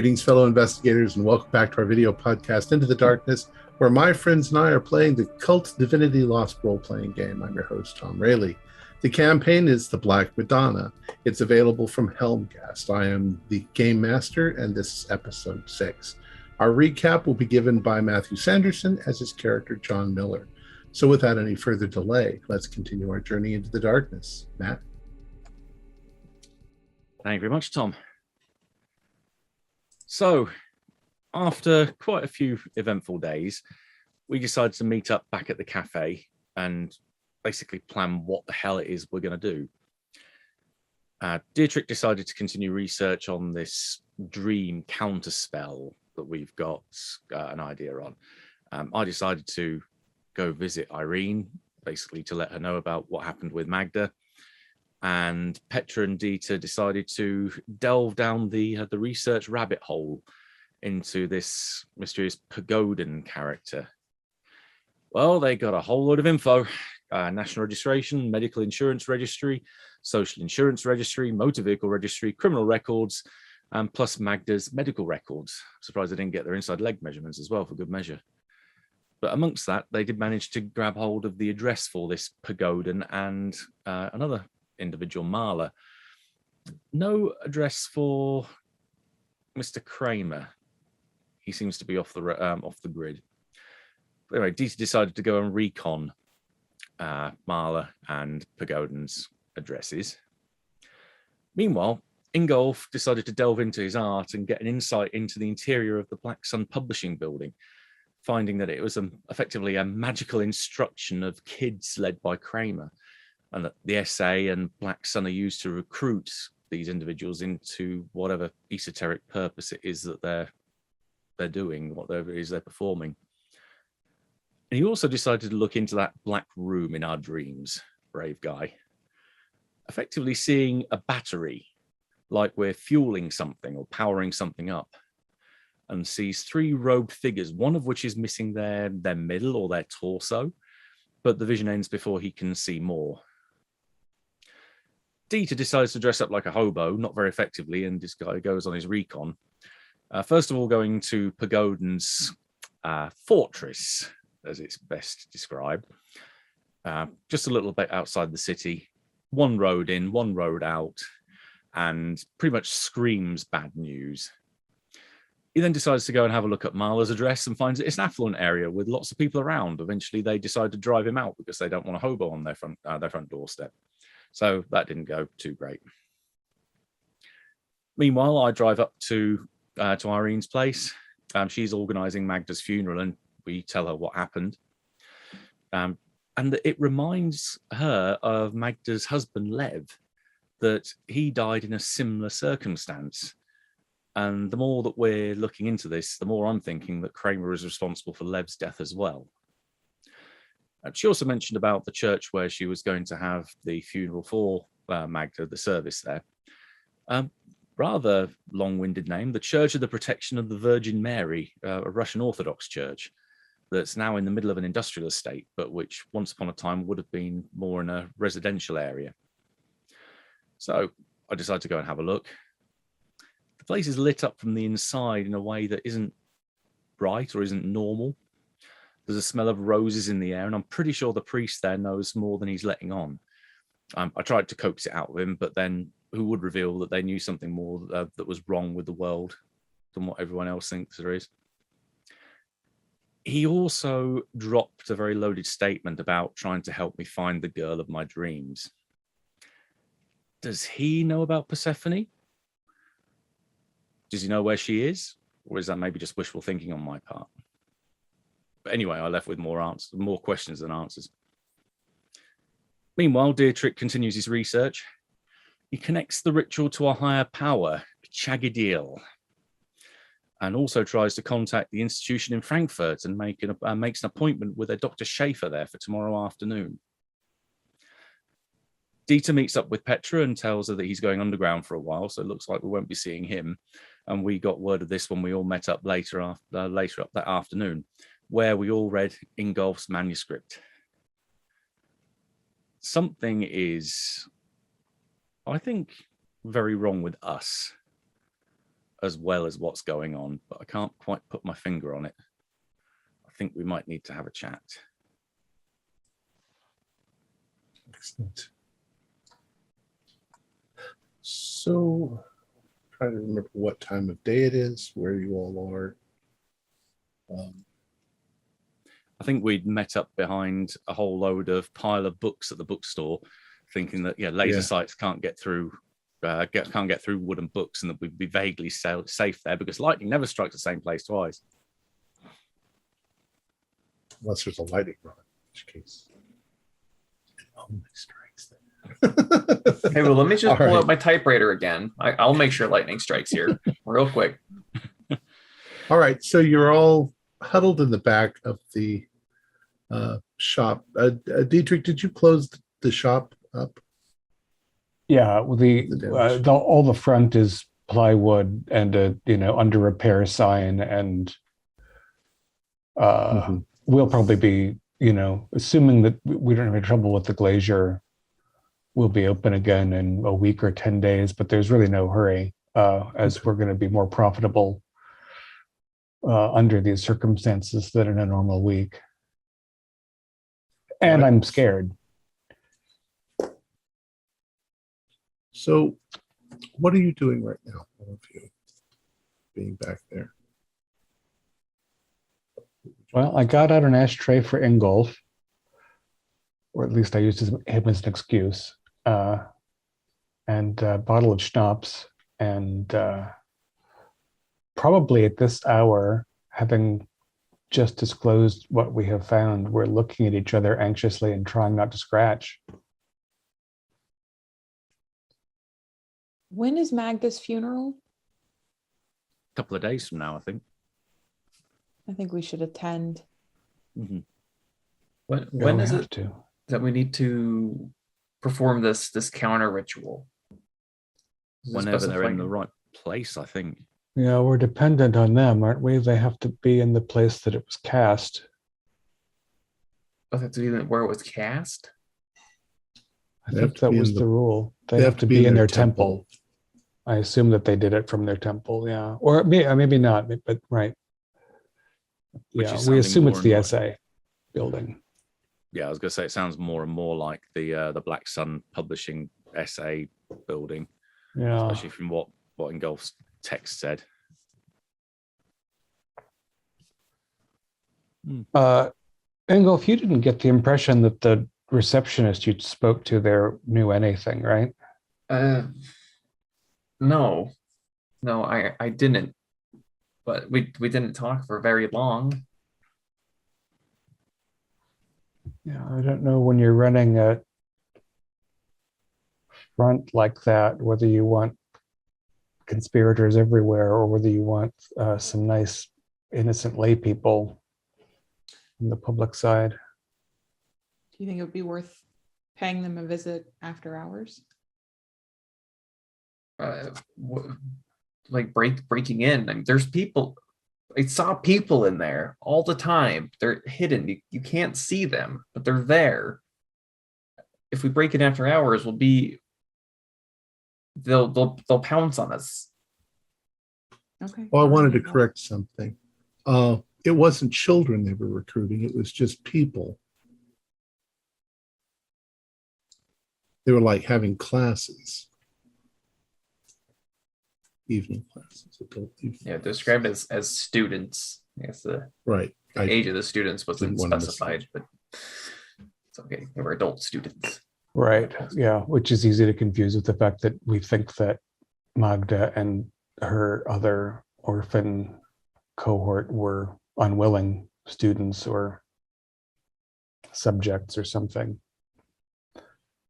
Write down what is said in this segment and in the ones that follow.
Greetings, fellow investigators, and welcome back to our video podcast, Into the Darkness, where my friends and I are playing the KULT Divinity Lost role-playing game. I'm your host, Tom Rayleigh. The campaign is The Black Madonna. It's available from Helmcast. I am the game master, and this is episode 6. Our recap will be given by Matthew Sanderson as his character, John Miller. So without any further delay, let's continue our journey into the darkness. Matt? Thank you very much, Tom. So, after quite a few eventful days, we decided to meet up back at the cafe and basically plan what the hell it is we're going to do. Dietrich decided to continue research on this dream counterspell that we've got an idea on. I decided to go visit Irene, basically to let her know about what happened with Magda. And Petra and Dieter decided to delve down the research rabbit hole into this mysterious Pagodan character. Well, they got a whole load of info. National registration, medical insurance registry, social insurance registry, motor vehicle registry, criminal records, plus Magda's medical records. Surprised they didn't get their inside leg measurements as well, for good measure. But amongst that, they did manage to grab hold of the address for this Pagodan and another individual, Marla. No address for Mr. Kramer. He seems to be off the grid. But anyway, Dieter decided to go and recon Marla and Pagodan's addresses. Meanwhile, Ingolf decided to delve into his art and get an insight into the interior of the Black Sun Publishing building, finding that it was effectively a magical instruction of kids led by Kramer, and that the SA and Black Sun are used to recruit these individuals into whatever esoteric purpose it is that they're doing, whatever it is they're performing. And he also decided to look into that black room in our dreams, brave guy, effectively seeing a battery, like we're fueling something or powering something up, and sees 3 robed figures, one of which is missing their middle or their torso, but the vision ends before he can see more. Dieter decides to dress up like a hobo, not very effectively, and this guy goes on his recon. First of all, going to Pagodan's fortress, as it's best described. Just a little bit outside the city. One road in, one road out, and pretty much screams bad news. He then decides to go and have a look at Marla's address and finds it's an affluent area with lots of people around. Eventually, they decide to drive him out because they don't want a hobo on their front doorstep. So that didn't go too great. Meanwhile, I drive up to Irene's place. She's organising Magda's funeral, and we tell her what happened. And it reminds her of Magda's husband, Lev, that he died in a similar circumstance. And the more that we're looking into this, the more I'm thinking that Kramer is responsible for Lev's death as well. She also mentioned about the church where she was going to have the funeral for Magda, the service there. Rather long-winded name, the Church of the Protection of the Virgin Mary, a Russian Orthodox church that's now in the middle of an industrial estate, but which once upon a time would have been more in a residential area. So I decided to go and have a look. The place is lit up from the inside in a way that isn't bright or isn't normal. There's a smell of roses in the air, and I'm pretty sure the priest there knows more than he's letting on. I tried to coax it out of him, but then who would reveal that they knew something more that was wrong with the world than what everyone else thinks there is? He also dropped a very loaded statement about trying to help me find the girl of my dreams. Does he know about Persephone? Does he know where she is? Or is that maybe just wishful thinking on my part? But anyway, I left with more questions than answers. Meanwhile, Dietrich continues his research. He connects the ritual to a higher power, Chagidil, and also tries to contact the institution in Frankfurt and makes an appointment with a Dr. Schaefer there for tomorrow afternoon. Dieter meets up with Petra and tells her that he's going underground for a while, so it looks like we won't be seeing him. And we got word of this when we all met up later up that afternoon, where we all read Ingolf's manuscript. Something is, I think, very wrong with us. as well as what's going on, but I can't quite put my finger on it. I think we might need to have a chat. Excellent. So, trying to remember what time of day it is, where you all are. I think we'd met up behind a whole load of pile of books at the bookstore, thinking that laser sights can't get through wooden books, and that we'd be vaguely safe there because lightning never strikes the same place twice. Unless there's a lightning rod, in which case it only strikes there. Hey, well, let me just pull up my typewriter again. I'll make sure lightning strikes here real quick. All right, so you're all huddled in the back of the shop. Dietrich, did you close the shop up? Yeah, all the front is plywood and a under repair sign, and we'll probably be assuming that we don't have any trouble with the glazier, we'll be open again in a week or 10 days. But there's really no hurry, as we're going to be more profitable under these circumstances than in a normal week. And I'm scared. So, what are you doing right now, all of you, being back there? Well, I got out an ashtray for Ingolf, or at least I used him as an excuse, and a bottle of schnapps, and probably at this hour, having just disclosed what we have found, we're looking at each other anxiously and trying not to scratch. When is Magnus' funeral? A couple of days from now, I think. I think we should attend. Mm-hmm. When is it that we need to perform this counter ritual? Whenever they're in the right place, I think. Yeah, we're dependent on them, aren't we? They have to be in the place that it was cast. Oh, that's where it was cast? I think that was the rule. They have to be in their temple. I assume that they did it from their temple, yeah. Or maybe not, but right. Yeah, we assume it's the SA building. Yeah, I was going to say it sounds more and more like the Black Sun Publishing SA building. Yeah, especially from what Ingolf's text said. Ingolf, you didn't get the impression that the receptionist you spoke to there knew anything, right? No, I didn't. But we didn't talk for very long. Yeah, I don't know, when you're running a front like that, whether you want conspirators everywhere or whether you want some nice innocent lay people on the public side. Do you think it would be worth paying them a visit after hours? Like breaking in. I mean, there's people. I saw people in there all the time. They're hidden. You can't see them, but they're there. If we break in after hours, they'll pounce on us. Okay. Well, I wanted to correct something. It wasn't children they were recruiting. It was just people. They were like having classes. Evening classes, adult evening. Yeah, described as students. I guess the age of the students wasn't specified, but it's okay. They were adult students. Right. Yeah, which is easy to confuse with the fact that we think that Magda and her other orphan cohort were unwilling students or subjects or something.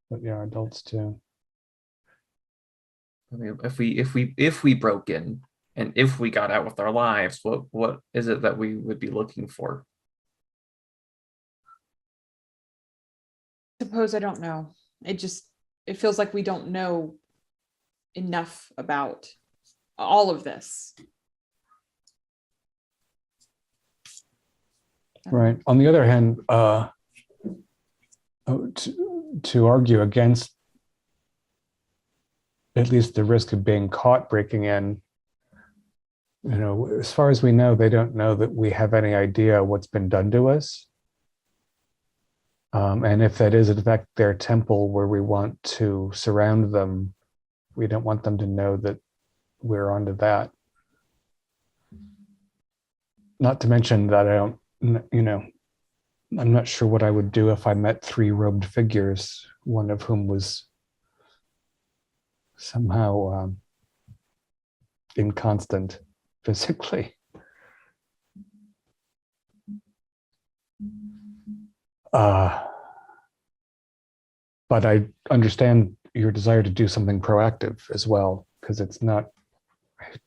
But yeah, adults too. I mean, if we broke in and if we got out with our lives, what is it that we would be looking for? Suppose I don't know. It feels like we don't know enough about all of this. Right. On the other hand, to argue against at least the risk of being caught breaking in, as far as we know, they don't know that we have any idea what's been done to us. And if that is in fact their temple where we want to surround them, we don't want them to know that we're onto that. Not to mention that I'm not sure what I would do if I met 3 robed figures, one of whom was somehow inconstant physically. But I understand your desire to do something proactive as well, because it's not,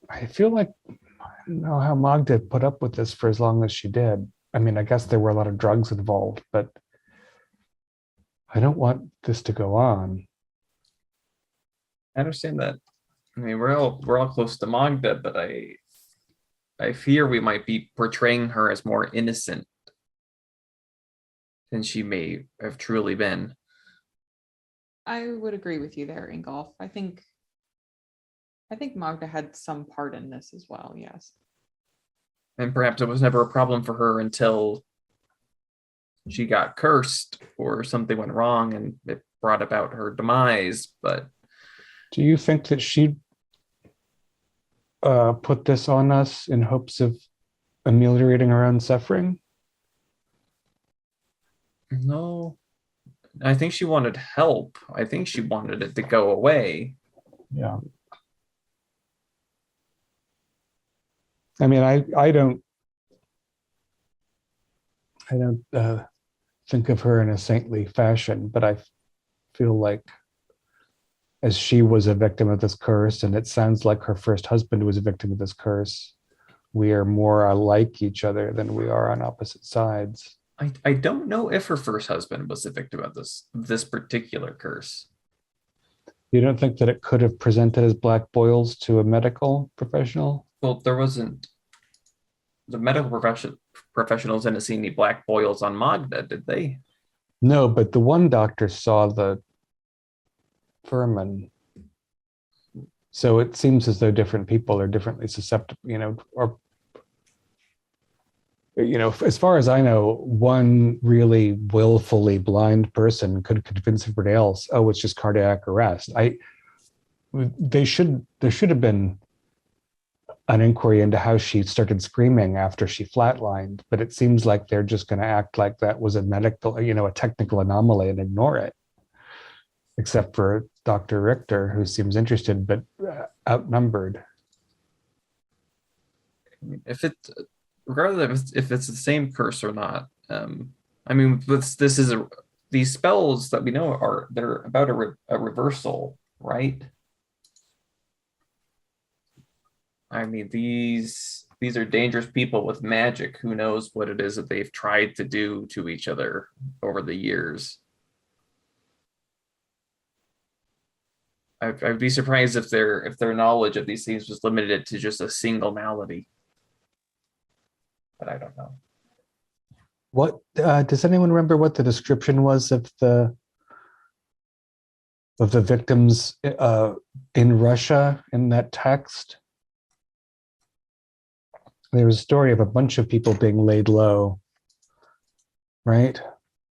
I feel like, I don't know how Magda put up with this for as long as she did. I mean, I guess there were a lot of drugs involved, but I don't want this to go on. I understand that. I mean, we're all close to Magda, but I fear we might be portraying her as more innocent than she may have truly been. I would agree with you there, Ingolf. I think Magda had some part in this as well, yes. And perhaps it was never a problem for her until she got cursed or something went wrong and it brought about her demise. But do you think that she put this on us in hopes of ameliorating her own suffering? No, I think she wanted help. I think she wanted it to go away. Yeah. I mean, I don't think of her in a saintly fashion, but I feel like as she was a victim of this curse, and it sounds like her first husband was a victim of this curse, we are more alike each other than we are on opposite sides. I don't know if her first husband was a victim of this particular curse. You don't think that it could have presented as black boils to a medical professional? Well, there wasn't. The medical professionals didn't see any black boils on Magda, did they? No, but the one doctor saw the vermin. So it seems as though different people are differently susceptible, or as far as I know, one really willfully blind person could convince everybody else, oh, it's just cardiac arrest. There should have been an inquiry into how she started screaming after she flatlined, but it seems like they're just going to act like that was a medical, a technical anomaly and ignore it, except for Dr. Richter, who seems interested but outnumbered. Regardless if it's the same curse or not, I mean, these spells that we know they're about a reversal, right? I mean, these are dangerous people with magic. Who knows what it is that they've tried to do to each other over the years. I'd be surprised if their knowledge of these things was limited to just a single malady. But I don't know. What does anyone remember what the description was of the victims in Russia in that text? There was a story of a bunch of people being laid low, right?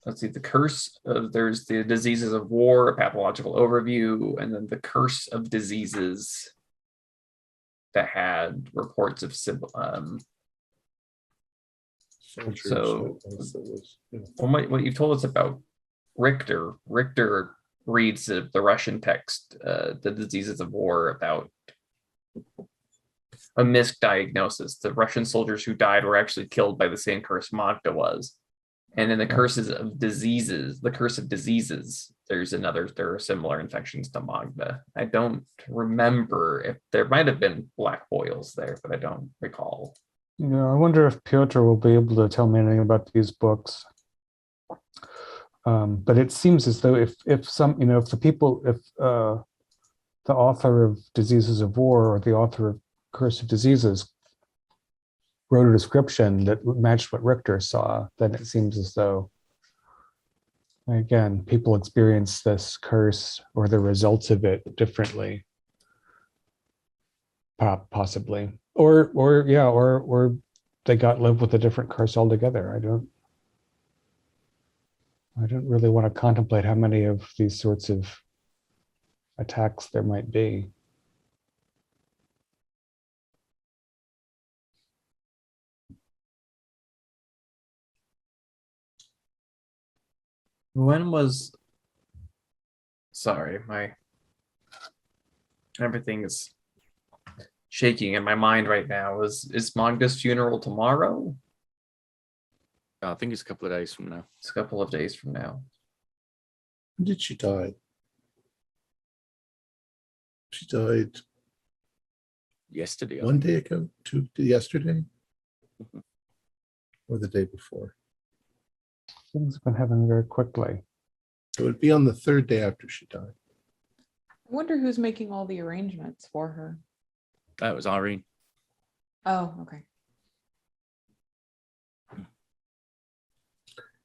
Let's see, the curse there's the diseases of war, a pathological overview, and then the curse of diseases that had reports of what you've told us about Richter reads the Russian text, the diseases of war, about a misdiagnosis. The Russian soldiers who died were actually killed by the same curse Magda was. And in the curse of diseases, there are similar infections to Magda. I don't remember if there might have been black boils there, but I don't recall. I wonder if Piotr will be able to tell me anything about these books. But it seems as though if the author of Diseases of War or the author of Curse of Diseases wrote a description that matched what Richter saw, then it seems as though, again, people experience this curse or the results of it differently, possibly. Or they got live with a different curse altogether. I don't really want to contemplate how many of these sorts of attacks there might be. When was? Sorry, my everything is shaking in my mind right now. Is Magda's funeral tomorrow? I think it's a couple of days from now. It's a couple of days from now. When did she die? She died Yesterday. one day ago, yesterday, or the day before. Things have been happening very quickly. It would be on the third day after she died. I wonder who's making all the arrangements for her. That was Irene. Oh, okay.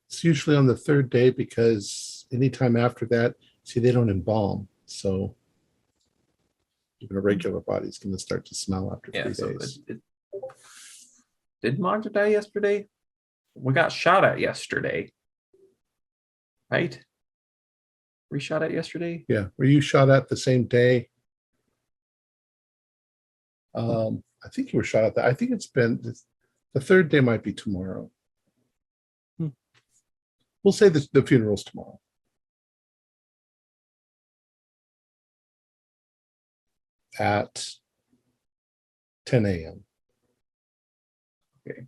It's usually on the third day because anytime after that, see, they don't embalm. So even a regular body is going to start to smell after 3 days. Did Magda die yesterday? We got shot at yesterday. Right? Were we shot at yesterday? Yeah. Were you shot at the same day? I think you were shot at that. I think it's been the third day might be tomorrow. We'll say the funeral's tomorrow. At 10 a.m. Okay.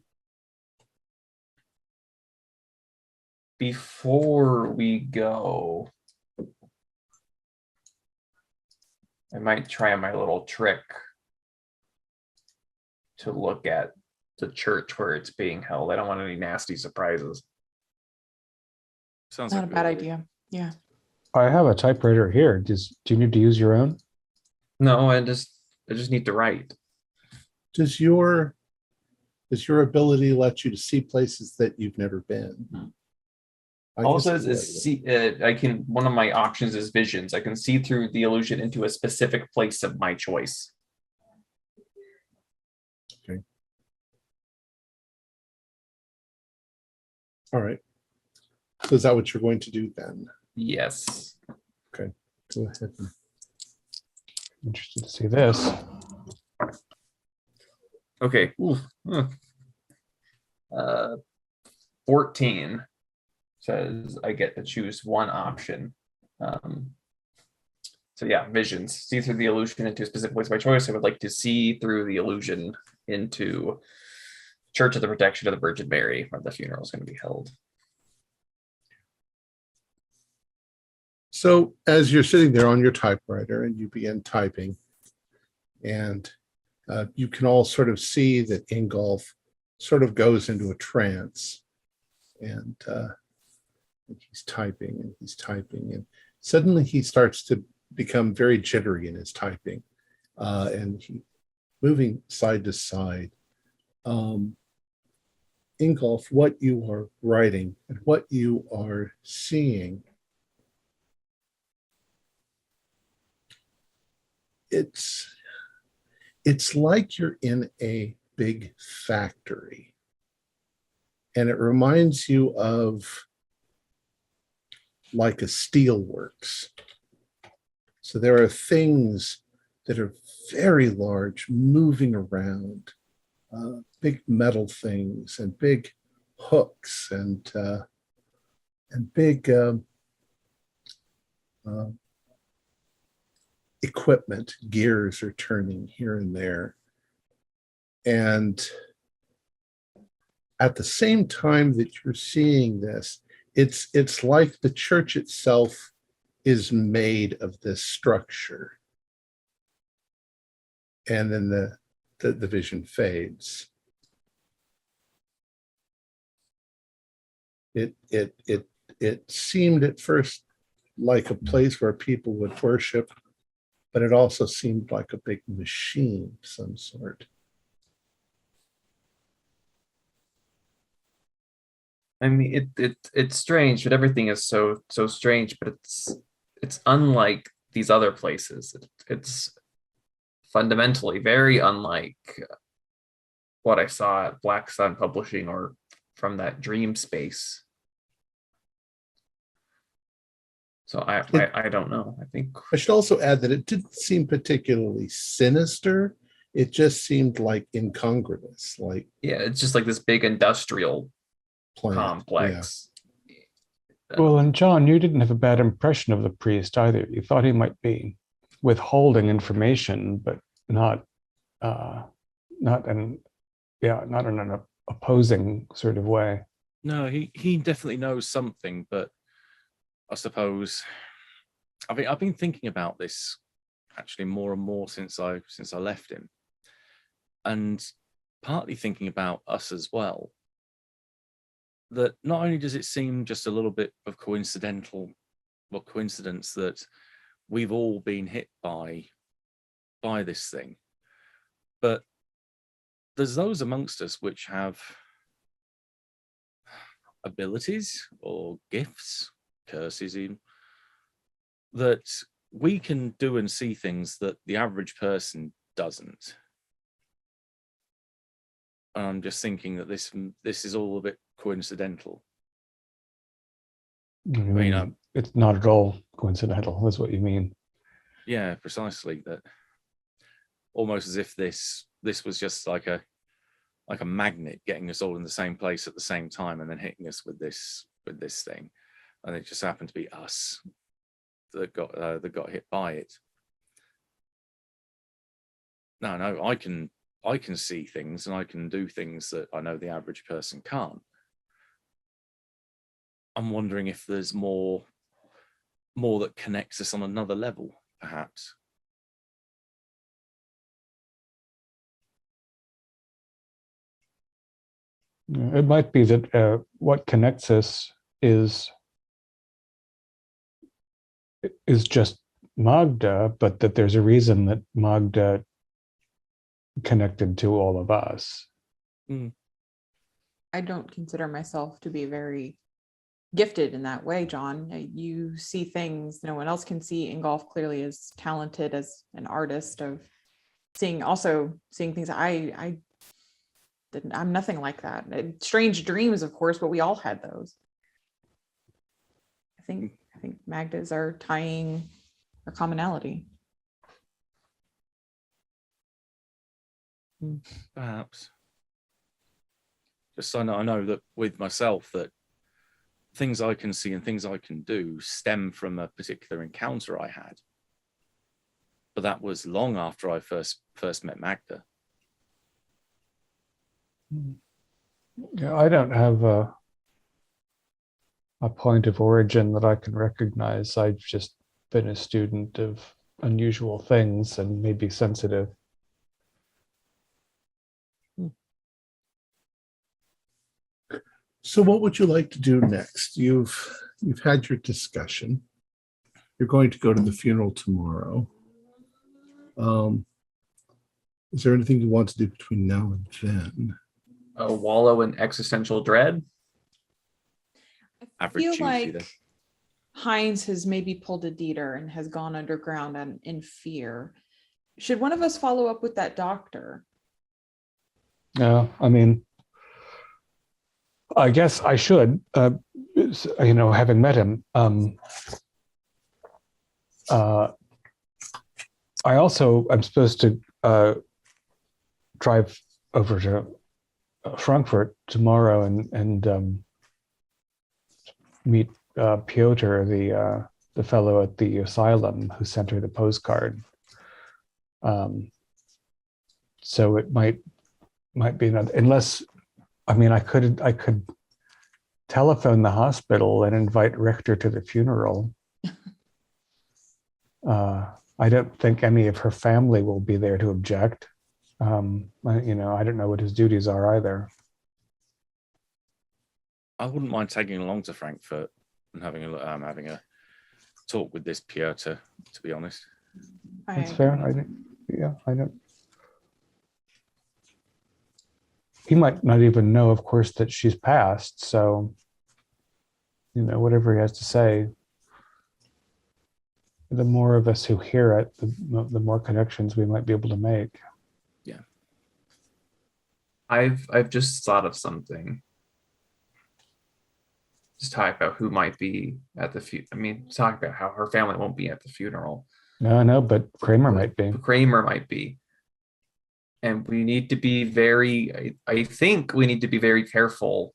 Before we go, I might try my little trick to look at the church where it's being held. I don't want any nasty surprises. Sounds Not like a bad idea. Yeah. I have a typewriter here. Do you need to use your own? No, I just need to write. Does your ability let you to see places that you've never been? I Also, guess it is would. see. I can. One of my options is visions. I can see through the illusion into a specific place of my choice. Okay. All right. So is that what you're going to do then? Yes. Okay. Go ahead. Interested to see this. Okay. Ooh. 14 says I get to choose one option. So yeah, visions. See through the illusion into a specific place of my choice. I would like to see through the illusion into Church of the Protection of the Virgin Mary, where the funeral is going to be held. So as you're sitting there on your typewriter and you begin typing, and you can all sort of see that Ingolf sort of goes into a trance, and he's typing and he's typing, and suddenly he starts to become very jittery in his typing, and he moving side to side. Ingolf, what you are writing and what you are seeing, it's like you're in a big factory, and it reminds you of like a steelworks. So there are things that are very large moving around, big metal things and big hooks and big equipment. Gears are turning here and there. And at the same time that you're seeing this, it's like the church itself is made of this structure. And then the vision fades. It seemed at first like a place where people would worship, but it also seemed like a big machine of some sort. I mean, it's strange, but everything is so strange. But it's unlike these other places. It's fundamentally very unlike what I saw at Black Sun Publishing or from that dream space. So I don't know. I think I should also add that it didn't seem particularly sinister. It just seemed like incongruous, like yeah, it's just like this big industrial plant. complex. Well, and John, you didn't have a bad impression of the priest either. You thought he might be withholding information, but not in an opposing sort of way. No, he definitely knows something, but I suppose I've been thinking about this actually more and more since I left him, and partly thinking about us as well. That not only does it seem just a little bit of coincidence that we've all been hit by this thing, but there's those amongst us which have abilities or gifts, curses even, that we can do and see things that the average person doesn't. And I'm just thinking that this is all a bit coincidental. I mean, it's not at all coincidental, is what you mean. Yeah, precisely. That almost as if this was just like a magnet getting us all in the same place at the same time and then hitting us with this thing, and it just happened to be us that got hit by it. No, I can see things and I can do things that I know the average person can't. I'm wondering if there's more that connects us on another level, perhaps. It might be that what connects us is just Magda, but that there's a reason that Magda connected to all of us. I don't consider myself to be very gifted in that way, John. You see things no one else can see. Ingolf clearly is talented as an artist of seeing things I'm nothing like that. Strange dreams, of course, but we all had those. I think Magdas are tying a commonality. Perhaps. Just so I know that with myself that things I can see and things I can do stem from a particular encounter I had. But that was long after I first met Magda. Yeah, I don't have a point of origin that I can recognize. I've just been a student of unusual things and maybe sensitive. So what would you like to do next? You've had your discussion. You're going to go to the funeral tomorrow. Is there anything you want to do between now and then? Wallow in existential dread. I feel like Heinz has maybe pulled a Dieter and has gone underground and in fear. Should one of us follow up with that doctor? I mean, I guess I should, having met him. I'm supposed to drive over to Frankfurt tomorrow and meet Piotr, the fellow at the asylum who sent her the postcard. So it might be another, unless, I mean, I could telephone the hospital and invite Richter to the funeral. I don't think any of her family will be there to object. I don't know what his duties are either. I wouldn't mind tagging along to Frankfurt and having a talk with this Piotr, to be honest. That's fair. I don't. He might not even know, of course, that she's passed. So, whatever he has to say, the more of us who hear it, the more connections we might be able to make. Yeah. I've just thought of something. Just talk about who might be at the talk about how her family won't be at the funeral. No, but Kramer might be. Kramer might be. And we need to be I think we need to be very careful,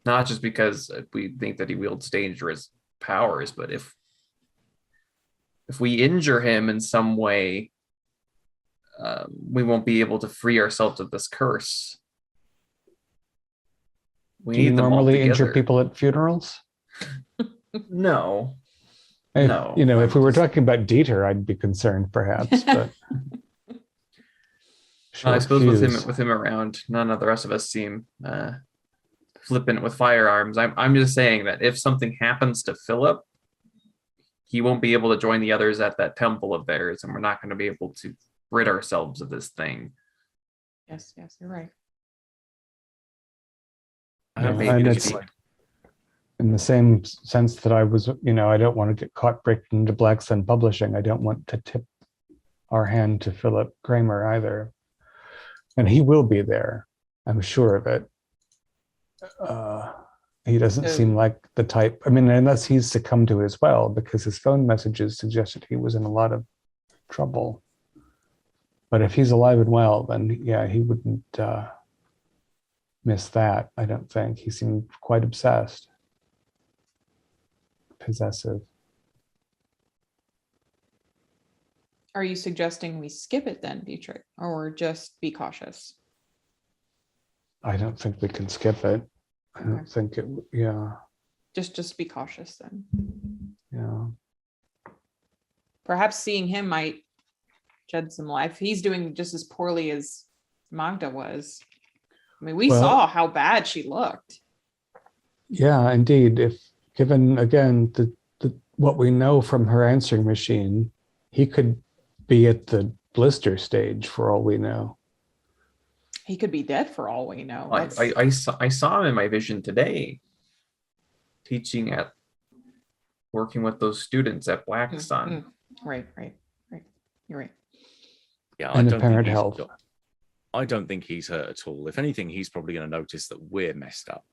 not just because we think that he wields dangerous powers, but if we injure him in some way, we won't be able to free ourselves of this curse. We Do you need them all normally injure together. people at funerals? No. No. If we were talking about Dieter, I'd be concerned perhaps, but I suppose with him around, none of the rest of us seem flippant with firearms. I'm just saying that if something happens to Philip, he won't be able to join the others at that temple of theirs, and we're not going to be able to rid ourselves of this thing. Yes, you're right. And it's in the same sense that I was, I don't want to get caught breaking into Black Sun Publishing. I don't want to tip our hand to Philip Kramer either. And he will be there. I'm sure of it. He doesn't seem like the type, unless he's succumbed to his well, because his phone messages suggested he was in a lot of trouble. But if he's alive and well, then yeah, he wouldn't miss that, I don't think. He seemed quite obsessed. Possessive. Are you suggesting we skip it then, Dietrich, or just be cautious? I don't think we can skip it. I don't think it, yeah. Just be cautious then. Yeah. Perhaps seeing him might shed some life. He's doing just as poorly as Magda was. We saw how bad she looked. Yeah, indeed. If given again the what we know from her answering machine, he could be at the blister stage for all we know. He could be dead for all we know. I saw him in my vision today, working with those students at Black Sun. Right. You're right. Yeah, and apparent health. I don't think he's hurt at all. If anything, he's probably going to notice that we're messed up.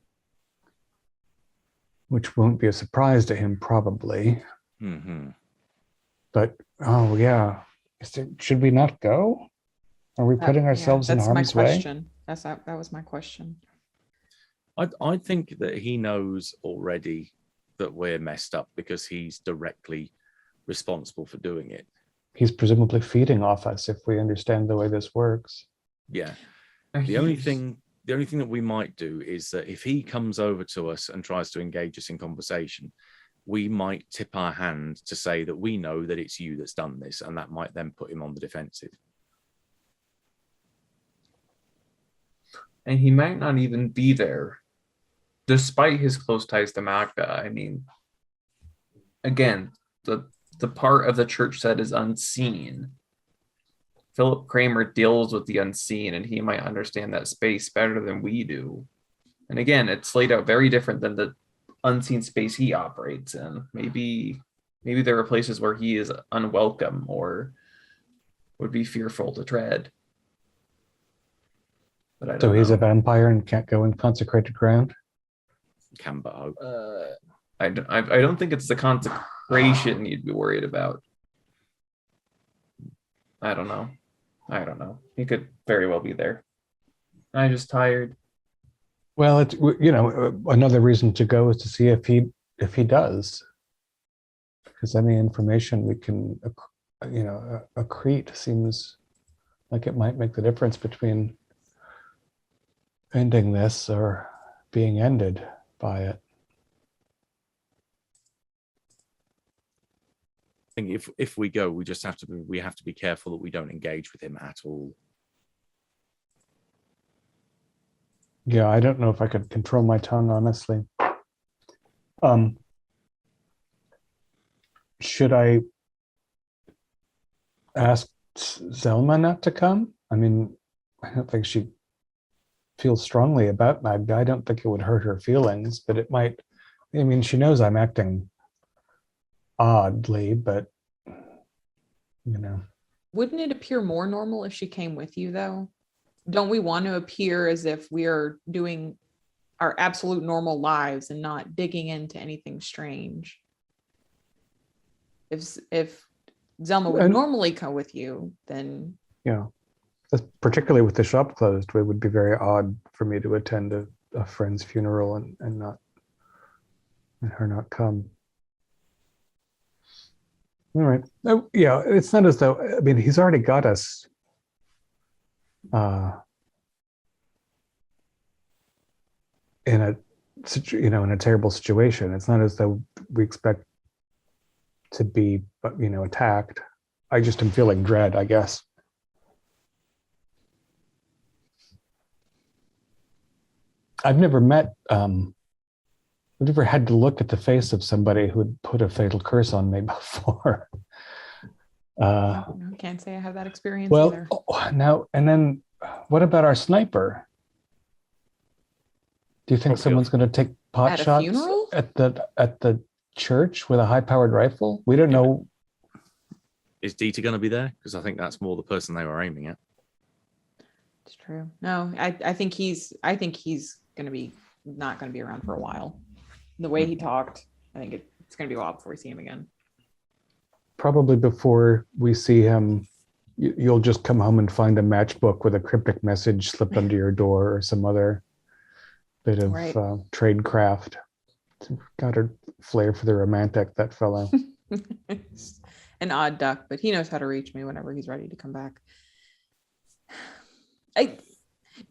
Which won't be a surprise to him, probably. Mm-hmm. But, oh, yeah. Should we not go? Are we putting ourselves in harm's way? That was my question. I think that he knows already that we're messed up because he's directly responsible for doing it. He's presumably feeding off us if we understand the way this works. Yeah. The only thing that we might do is that if he comes over to us and tries to engage us in conversation, we might tip our hand to say that we know that it's you that's done this, and that might then put him on the defensive. And he might not even be there, despite his close ties to Magda. Again, the part of the church that is unseen. Philip Kramer deals with the unseen, and he might understand that space better than we do. And again, it's laid out very different than the unseen space he operates in. Maybe there are places where he is unwelcome or would be fearful to tread. But I don't so he's know. A vampire and can't go in consecrated ground? Can but hope. I don't think it's the consecration you'd be worried about. I don't know. He could very well be there. I'm just tired. Well, it's another reason to go is to see if he does, because any information we can accrete seems like it might make the difference between ending this or being ended by it. I think if we go, we have to be careful that we don't engage with him at all. Yeah, I don't know if I could control my tongue, honestly. Should I ask Zelma not to come? I don't think she feels strongly about Magda. I don't think it would hurt her feelings, but it might. She knows I'm acting oddly, but Wouldn't it appear more normal if she came with you, though? don't we want to appear as if we are doing our absolute normal lives and not digging into anything strange? If Zelma would normally come with you, then Yeah, particularly with the shop closed, it would be very odd for me to attend a friend's funeral and her not come. All right. Oh, yeah, it's not as though, I mean, he's already got us in a in a terrible situation. It's not as though we expect to be attacked. I just am feeling dread, I guess. I've never had to look at the face of somebody who had put a fatal curse on me before. Can't say I have that experience either. Now, and then what about our sniper? Do you think someone's going to take pot at shots a funeral? at the church with a high-powered rifle? We don't know. Is Dieter going to be there? Because I think that's more the person they were aiming at. It's true. No, I think he's going to be not going to be around for a while. The way he talked, I think it's going to be a while before we see him again. Probably before we see him, you'll just come home and find a matchbook with a cryptic message slipped under your door or some other bit of trade craft. Got a flair for the romantic, that fellow. An odd duck, but he knows how to reach me whenever he's ready to come back.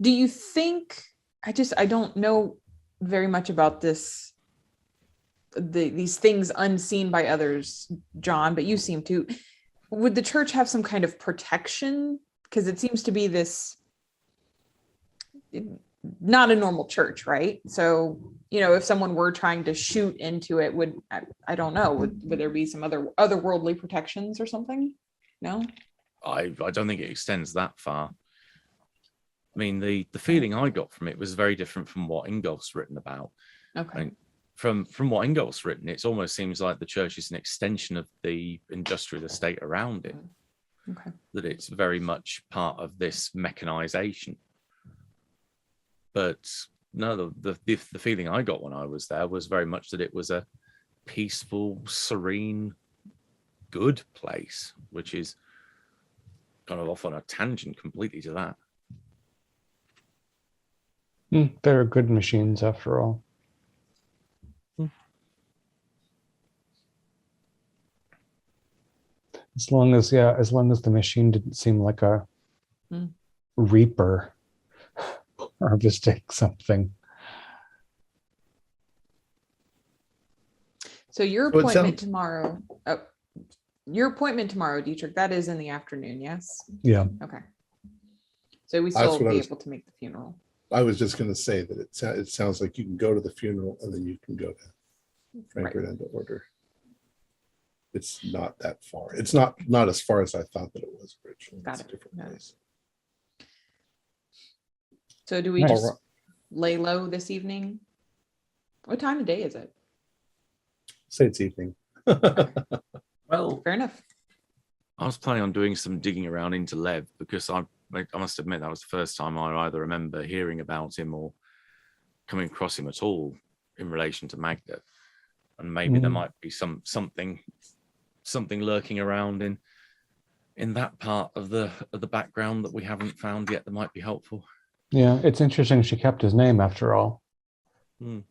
Do you think, I don't know very much about this, these things unseen by others, John, but you seem to. Would the church have some kind of protection? Because it seems to be this, not a normal church, right? So, if someone were trying to shoot into it, I don't know, would there be some otherworldly protections or something? No? I don't think it extends that far. I mean, the feeling I got from it was very different from what Ingolf's written about. Okay. I mean, from what Ingolf's written, it almost seems like the church is an extension of the industrial estate around it. Okay. That it's very much part of this mechanization. But no, the feeling I got when I was there was very much that it was a peaceful, serene, good place, which is kind of off on a tangent completely to that. They're good machines after all. As long as the machine didn't seem like a reaper harvesting something. So your appointment tomorrow, Dietrich, that is in the afternoon, yes? Yeah. Okay. So we still be able to make the funeral. I was just going to say that it sounds like you can go to the funeral and then you can go to Frankfurt and order. It's not that far. It's not as far as I thought that it was originally. Got it's it. a different place. So do we just lay low this evening? What time of day is it? Say it's evening. Well, fair enough. I was planning on doing some digging around into Lev because I must admit that was the first time I either remember hearing about him or coming across him at all in relation to Magda. And maybe there might be something lurking around in that part of the background that we haven't found yet that might be helpful. Yeah, it's interesting she kept his name after all. And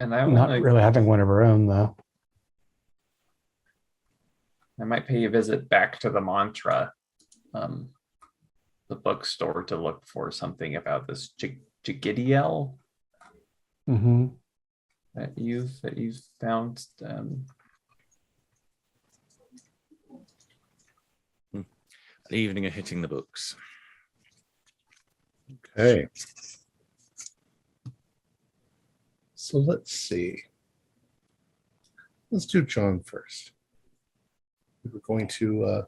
not really having one of her own, though. I might pay a visit back to the Mantra, the bookstore, to look for something about this Jigidiel that you've found. An evening of hitting the books. Okay. So let's see. Let's do John first. We're going to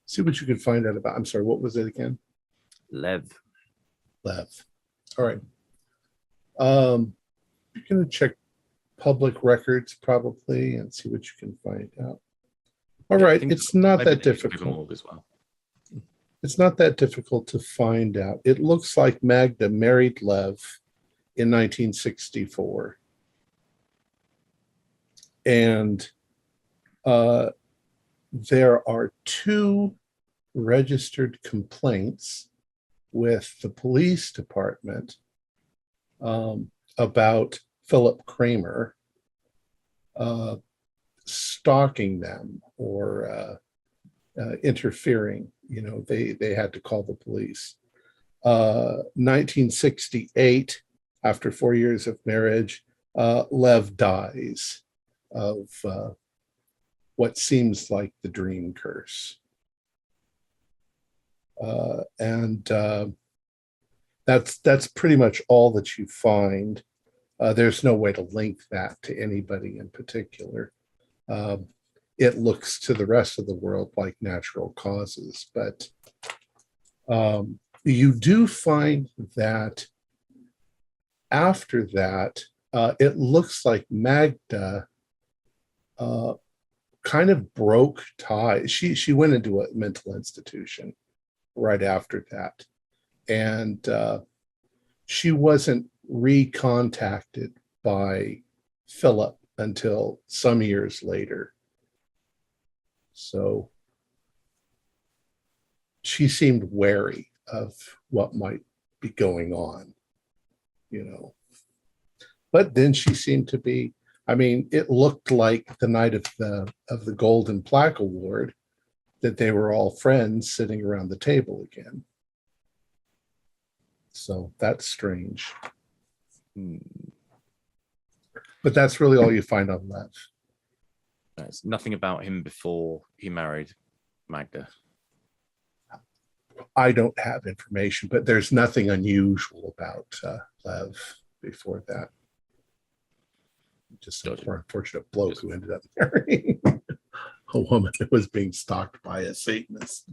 see what you can find out about. I'm sorry, what was it again? Lev. All right. You're going to check public records probably and see what you can find out. All right, it's not that difficult. As well. It's not that difficult to find out. It looks like Magda married Lev in 1964. And there are 2 registered complaints with the police department about Philip Kramer stalking them or interfering. You know, they had to call the police. 1968, after 4 years of marriage, Lev dies of what seems like the dream curse. And that's pretty much all that you find. There's no way to link that to anybody in particular. It looks to the rest of the world like natural causes, but you do find that after that, it looks like Magda kind of broke ties. She went into a mental institution right after that, and she wasn't recontacted by Philip until some years later. So she seemed wary of what might be going on, you know. But then she seemed to be, I mean, it looked like the night of the Golden Plaque Award that they were all friends sitting around the table again. So that's strange. But that's really all you find on Lev. There's nothing about him before he married Magda. I don't have information, but there's nothing unusual about Lev before that. Just an unfortunate bloke who ended up marrying a woman that was being stalked by a Satanist.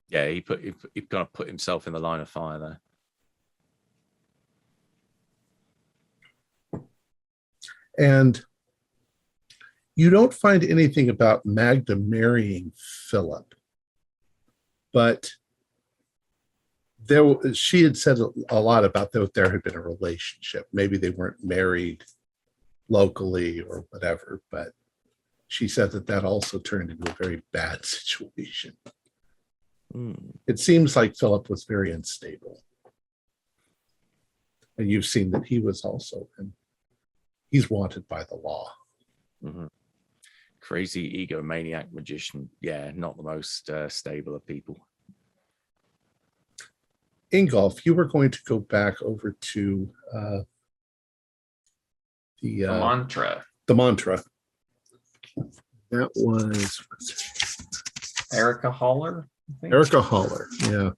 Yeah, he kind of put himself in the line of fire there. And you don't find anything about Magda marrying Philip, but she had said a lot about that there had been a relationship. Maybe they weren't married locally or whatever, but she said that also turned into a very bad situation. It seems like Philip was very unstable. And you've seen that he was also, and he's wanted by the law. Mm-hmm. Crazy egomaniac magician. Yeah, not the most stable of people. Ingolf, you were going to go back over to the mantra. The mantra. That was Erica Haller. I think. Erica Haller, yeah.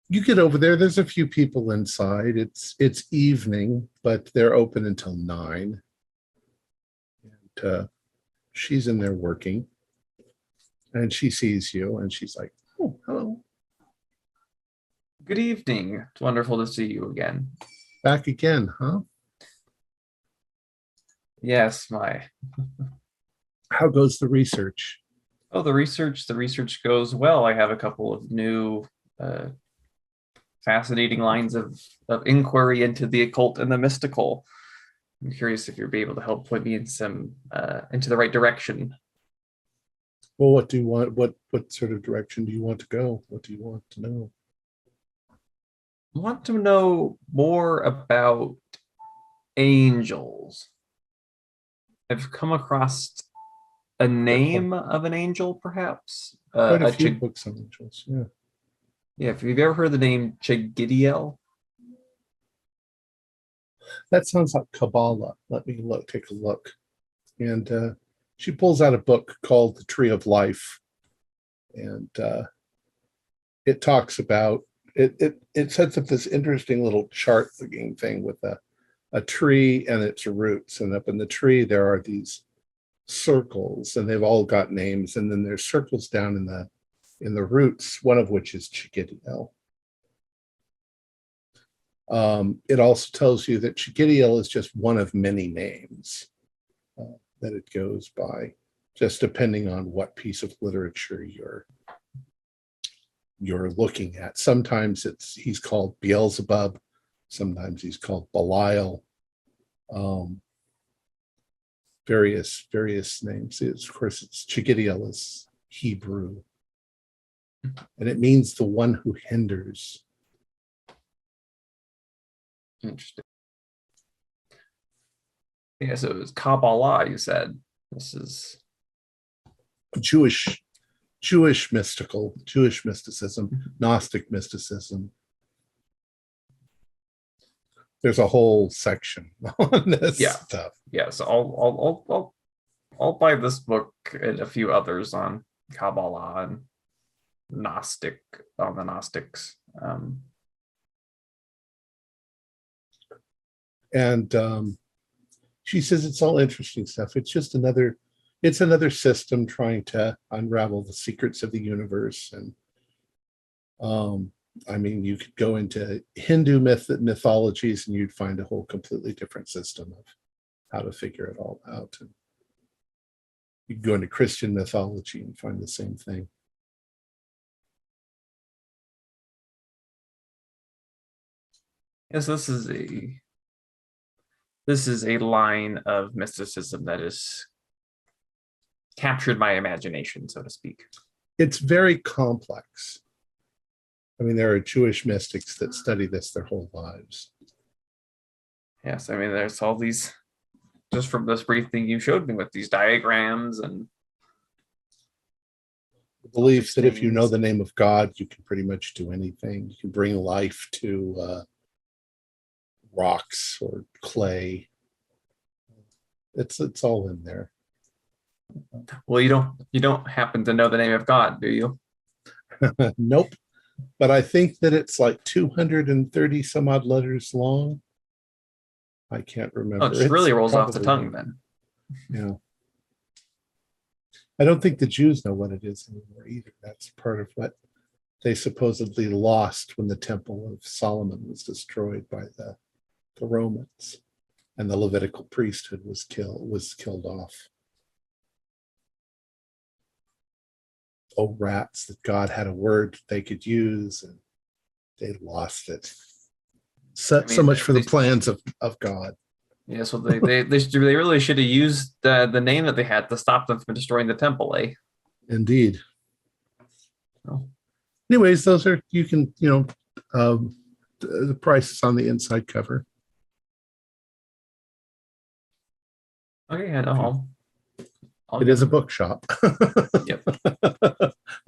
You get over there. There's a few people inside. It's evening, but they're open until 9. And she's in there working, and she sees you, and she's like, "Oh, hello. Good evening. It's wonderful to see you again." Back again, huh? Yes, How goes the research? Oh, the research goes well. I have a couple of new fascinating lines of inquiry into the occult and the mystical. I'm curious if you'll be able to help point me in into the right direction. Well, what do you want? What sort of direction do you want to go? What do you want to know? I want to know more about angels. I've come across a name of an angel, perhaps. Quite a few books on angels, yeah. Yeah, if you've ever heard the name Chagidiel. That sounds like Kabbalah. Let me take a look. And she pulls out a book called The Tree of Life. And it talks about, it sets up this interesting little chart looking thing with a tree and its roots. And up in the tree, there are these circles, and they've all got names. And then there's circles down in the roots, one of which is Chagidiel. It also tells you that Chagidiel is just one of many names that it goes by. just depending on what piece of literature you're looking at. Sometimes he's called Beelzebub, sometimes he's called Belial, various names. Of course, it's Chigitiel is Hebrew, and it means the one who hinders. Interesting. Yeah, so it was Kabbalah, you said. This is Jewish mysticism, Gnostic mysticism. There's a whole section on this stuff. Yeah, so I'll buy this book and a few others on Kabbalah and the Gnostics. And she says it's all interesting stuff. It's just another system trying to unravel the secrets of the universe. And I mean, you could go into Hindu mythologies and you'd find a whole completely different system of how to figure it all out. And you could go into Christian mythology and find the same thing. Yes, this is a line of mysticism that has captured my imagination, so to speak. It's very complex. I mean, there are Jewish mystics that study this their whole lives. Yes, I mean, there's all these, just from this brief thing you showed me with these diagrams and the belief that if you know the name of God, you can pretty much do anything. You can bring life to rocks or clay. It's all in there. Well, you don't happen to know the name of God, do you? Nope. But I think that it's like 230 some odd letters long. I can't remember. Oh, it just really rolls off the tongue then. Yeah. I don't think the Jews know what it is anymore either. That's part of what they supposedly lost when the Temple of Solomon was destroyed by the Romans and the Levitical priesthood was killed off. Oh, rats, that God had a word they could use and they lost it. So much for the plans of God. Yeah, so they really should have used the name that they had to stop them from destroying the temple, eh? Indeed. Oh. Anyways, those are, you can, the price is on the inside cover. Okay, I know. It is a bookshop. Yep.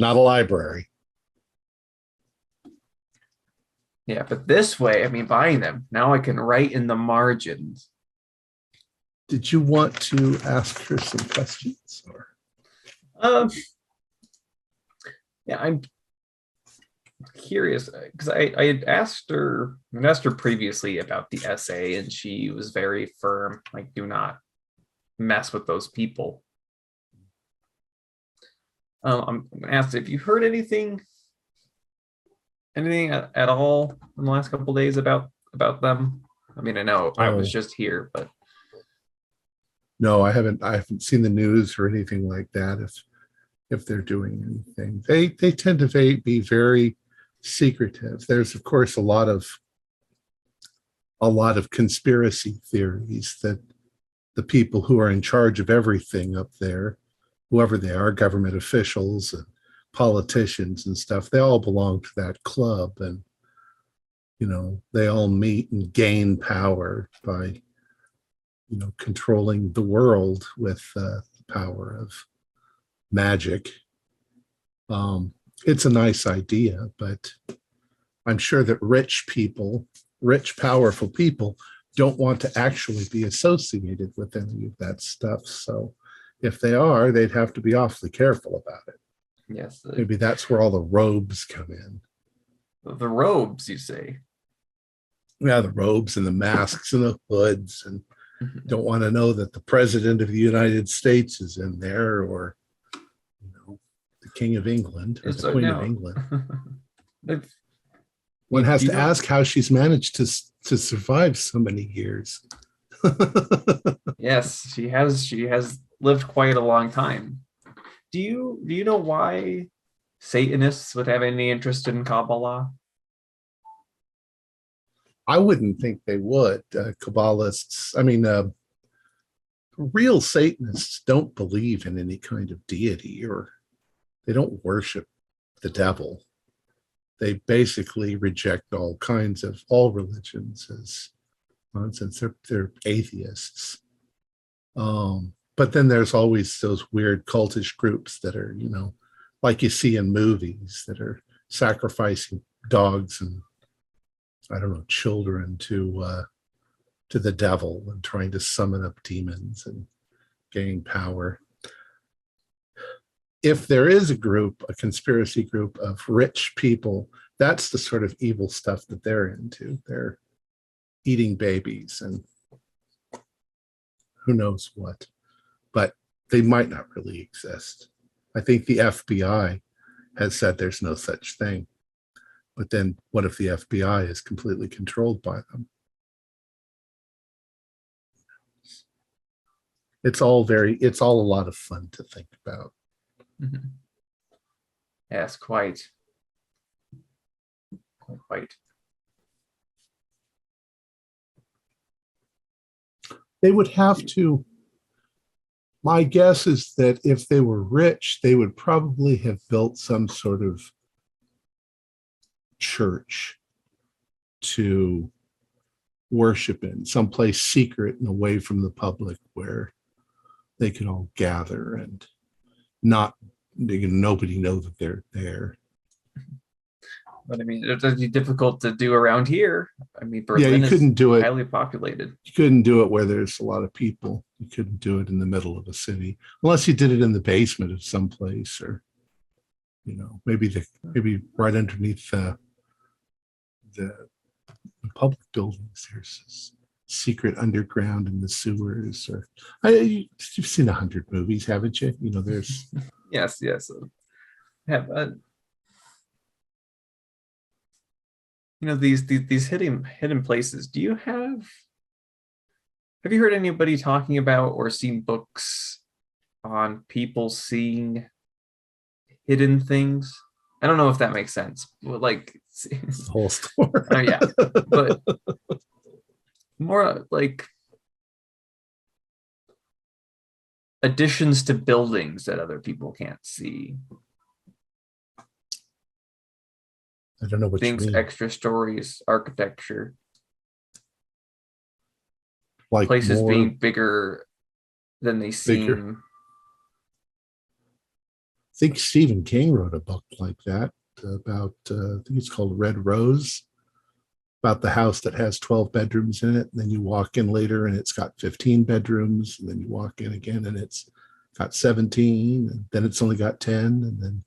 Not a library. Yeah, but this way, I mean, buying them, now I can write in the margins. Did you want to ask her some questions? Yeah, I'm curious because I had asked her previously about the essay, and she was very firm, like, do not mess with those people. I'm gonna ask if you heard anything at all in the last couple of days about them. I mean, I know I was just here, but no, I haven't seen the news or anything like that. If they're doing anything, they tend to be very secretive. There's of course a lot of conspiracy theories that the people who are in charge of everything up there, whoever they are, government officials and politicians and stuff, they all belong to that club, and they all meet and gain power by controlling the world with the power of magic. It's a nice idea, but I'm sure that rich, powerful people don't want to actually be associated with any of that stuff. So if they are, they'd have to be awfully careful about it. yes, Maybe that's where all the robes come in. the robes, you say? Yeah, the robes and the masks and the hoods, and don't want to know that the president of the United States is in there, or the King of England or the Queen of England. One has to ask how she's managed to survive so many years. Yes, she has lived quite a long time. Do you know why Satanists would have any interest in Kabbalah? I wouldn't think they would. Kabbalists, real Satanists don't believe in any kind of deity, or they don't worship the devil. They basically reject all religions as nonsense. They're atheists. But then there's always those weird cultish groups that are, like you see in movies, that are sacrificing dogs and children to the devil and trying to summon up demons and gain power. If there is a conspiracy group of rich people, that's the sort of evil stuff that they're into. They're eating babies and who knows what, but they might not really exist. I think the FBI has said there's no such thing. But then what if the FBI is completely controlled by them? It's all a lot of fun to think about. Mm-hmm. Yes, quite. They would have to, my guess is that if they were rich, they would probably have built some sort of church to worship in, someplace secret and away from the public where they could all gather and nobody know that they're there. But it'd be difficult to do around here. you Berlin couldn't do it. Highly populated. You couldn't do it where there's a lot of people. You couldn't do it in the middle of a city, unless you did it in the basement of some place, or maybe right underneath the public buildings. There's this secret underground in the sewers. Or you've seen 100 movies, haven't you? There's yes. Have these hidden places. Do you have you heard anybody talking about or seen books on people seeing hidden things? I don't know if that makes sense. Like the whole story. Oh yeah, but more like additions to buildings that other people can't see. I don't know what things, you mean. Extra stories, architecture, like places being bigger than they seem. I think Stephen King wrote a book like that about, I think it's called Red Rose, about the house that has 12 bedrooms in it. And then you walk in later and it's got 15 bedrooms. And then you walk in again and it's got 17. And then it's only got 10. And then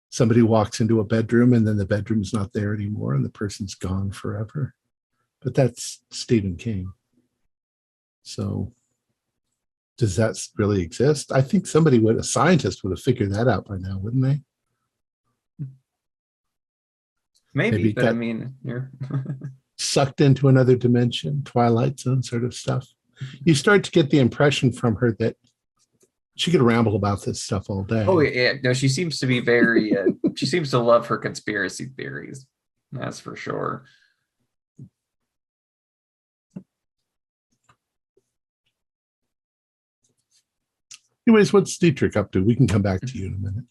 somebody walks into a bedroom and then the bedroom's not there anymore and the person's gone forever. But that's Stephen King. So does that really exist? I think a scientist would have figured that out by now, wouldn't they? Maybe but you're sucked into another dimension, Twilight Zone sort of stuff. You start to get the impression from her that she could ramble about this stuff all day. Oh yeah, no, she seems to be very. She seems to love her conspiracy theories. That's for sure. Anyways, what's Dietrich up to? We can come back to you in a minute.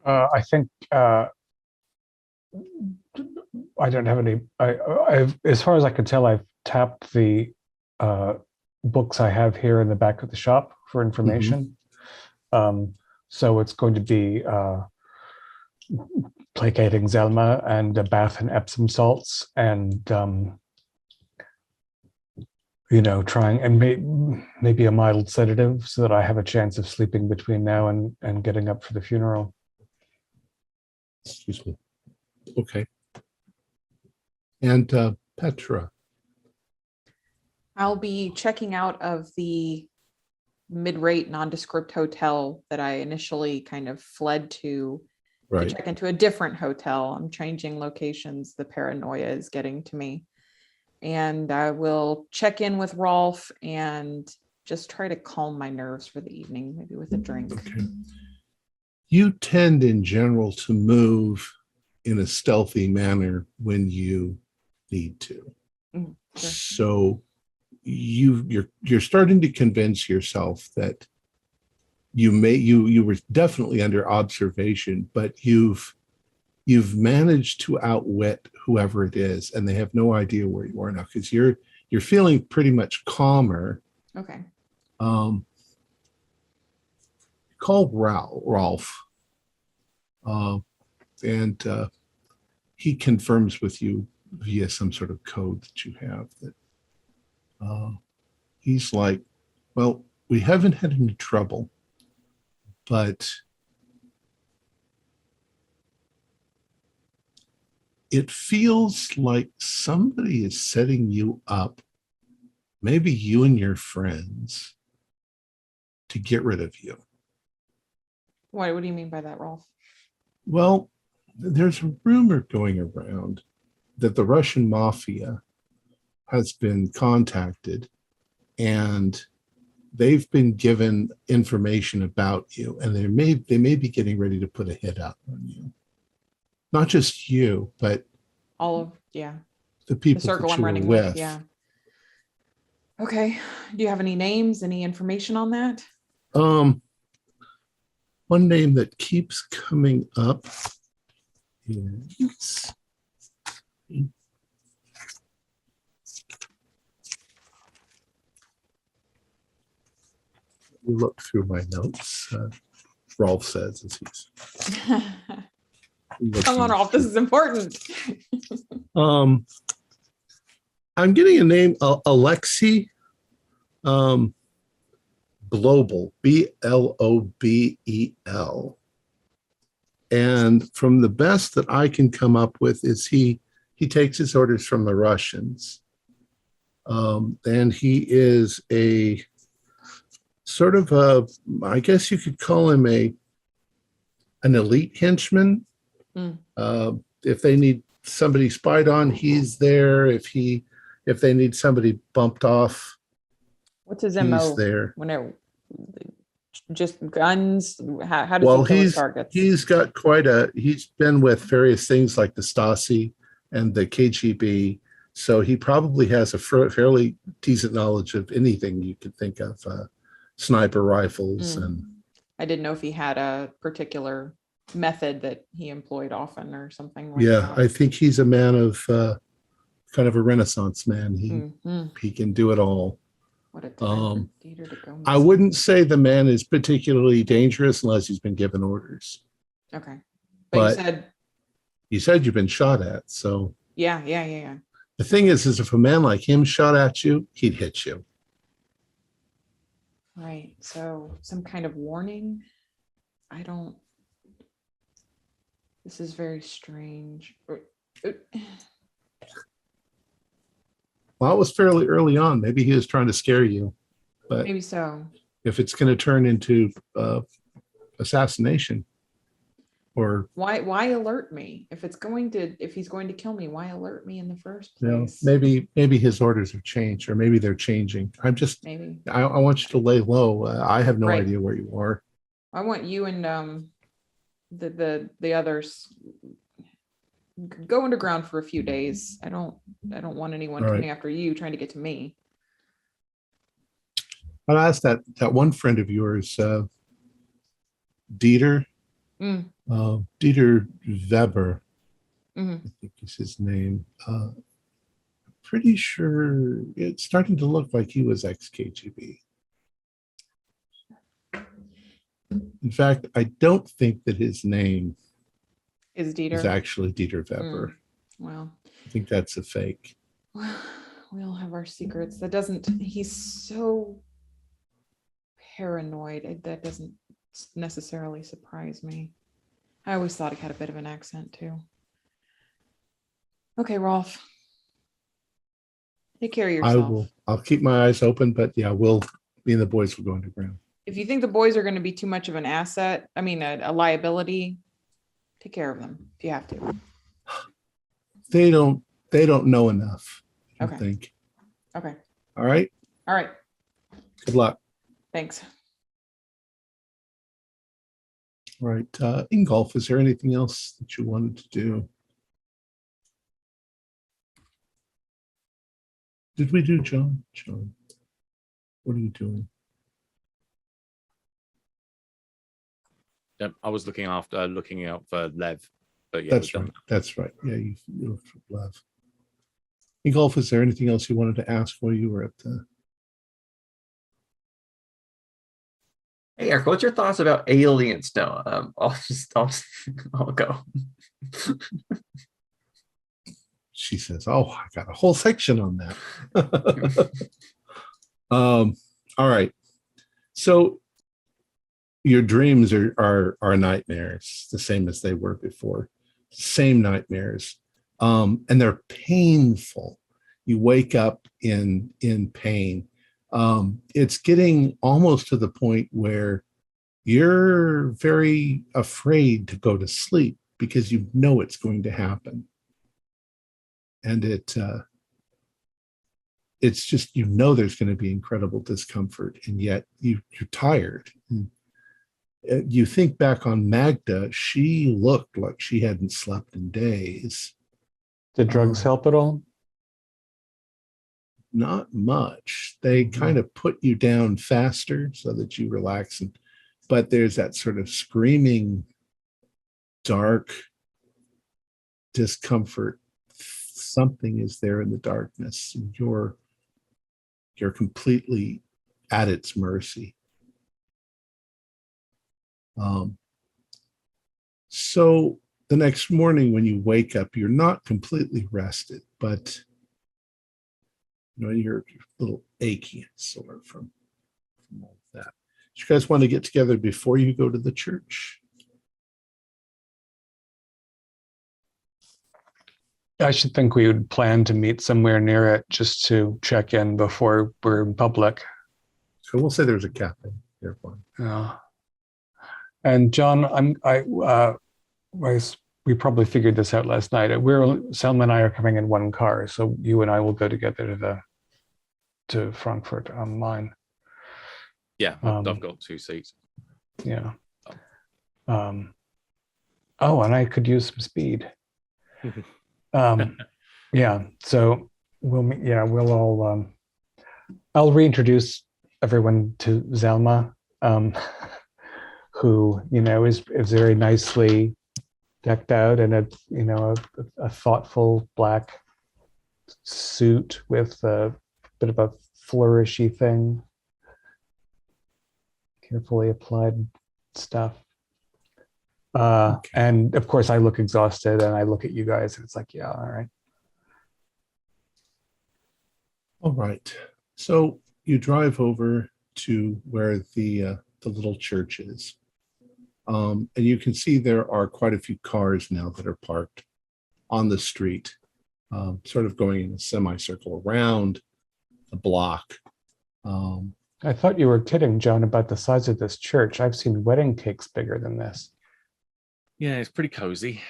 I think I don't have any. I've, as far as I can tell, I've tapped the books I have here in the back of the shop for information. Mm-hmm. So it's going to be placating Zelma and a bath in Epsom salts, and trying and maybe a mild sedative so that I have a chance of sleeping between now and getting up for the funeral. Excuse me. Okay. And Petra. I'll be checking out of the mid-rate nondescript hotel that I initially kind of fled to check into a different hotel. I'm changing locations. The paranoia is getting to me. And I will check in with Rolf and just try to calm my nerves for the evening, maybe with a drink. Okay. You tend in general to move in a stealthy manner when you need to. Sure. So you're starting to convince yourself that you were definitely under observation, but you've managed to outwit whoever it is, and they have no idea where you are now because you're feeling pretty much calmer. Okay. Call Rolf, and he confirms with you via some sort of code that you have that he's like, well, we haven't had any trouble, but it feels like somebody is setting you up, maybe you and your friends, to get rid of you. What do you mean by that, Rolf? Well, there's a rumor going around that the Russian mafia has been contacted and they've been given information about you, and they may be getting ready to put a hit out on you. Not just you, but All of the people the circle that I'm you were running with. Yeah. Okay. Do you have any names, any information on that? One name that keeps coming up is look through my notes. Rolf says as he's Come on, Rolf. This is important. I'm getting a name, Alexei Blobel, Blobel. And from the best that I can come up with is he takes his orders from the Russians. And he is a sort of I guess you could call him an elite henchman. If they need somebody spied on, he's there. If they need somebody bumped off, What's his he's MO? there. When it just guns? How does Well, he kill his targets? he's been with various things like the Stasi and the KGB, so he probably has a fairly decent knowledge of anything you could think of, sniper rifles. And I didn't know if he had a particular method that he employed often or something like yeah, that. I think he's a man of kind of a Renaissance man. He can do it all. What a time for Dieter to go I wouldn't say the man is particularly dangerous unless he's been given orders. Okay. But you said you've been shot at, so yeah. the thing is if a man like him shot at you, he'd hit you. Right. So some kind of warning. This is very strange. Well, it was fairly early on. Maybe he was trying to scare you, but Maybe so. if it's going to turn into assassination, or Why alert me if he's going to kill me? Why alert me in the first place? maybe his orders have changed, or maybe they're changing. Maybe I want you to lay low. I have no Right. idea where you are. I want you and the others go underground for a few days. I don't want anyone All right. coming after you trying to get to me. I'll ask that one friend of yours, Dieter. Dieter Weber, I think is his name. Pretty sure it's starting to look like he was ex-KGB. In fact, I don't think that his name Is Dieter is actually Dieter Weber. Well, I think that's a fake. we all have our secrets. He's so paranoid. That doesn't necessarily surprise me. I always thought he had a bit of an accent too. Okay, Rolf. Take care of yourself. I'll keep my eyes open, but yeah, me and the boys will go underground. If you think the boys are going to be too much of an asset, a liability, take care of them if you have to. They don't know enough, I Okay. think. Okay. All right. All right. Good luck. Thanks. All right. Ingolf, is there anything else that you wanted to do? Did we do John? John, what are you doing? I was looking out for Lev, but yeah, That's right. That's right. Yeah, you looked for Lev. Ingolf, is there anything else you wanted to ask while you were at the... Hey, Eric, what's your thoughts about aliens? No, I'll go. She says, "Oh, I got a whole section on that." All right. So your dreams are nightmares, the same as they were before. Same nightmares, and they're painful. You wake up in pain. It's getting almost to the point where you're very afraid to go to sleep because you know it's going to happen. And it's just, you know, there's going to be incredible discomfort, and yet you're tired. And you think back on Magda, she looked like she hadn't slept in days. Did drugs help at all? Not much. They kind of put you down faster so that you relax. But there's that sort of screaming, dark discomfort. Something is there in the darkness, and you're completely at its mercy. So the next morning when you wake up, you're not completely rested, but you know, you're a little achy and sore from all of that. Do you guys want to get together before you go to the church? I should think we would plan to meet somewhere near it just to check in before we're in public. So we'll say there's a cafe nearby. And John, we probably figured this out last night. Selma and I are coming in one car, so you and I will go together to Frankfurt on mine. Yeah, I've got 2 seats. Yeah. And I could use some speed. Yeah, so we'll meet. Yeah, we'll all. I'll reintroduce everyone to Zelma, who is very nicely decked out in a thoughtful black suit with a bit of a flourishy thing, carefully applied stuff. And of course I look exhausted, and I look at you guys and it's like, yeah, all right. All right. So you drive over to where the little church is. And you can see there are quite a few cars now that are parked on the street, sort of going in a semicircle around the block. I thought you were kidding, John, about the size of this church. I've seen wedding cakes bigger than this. Yeah, it's pretty cozy.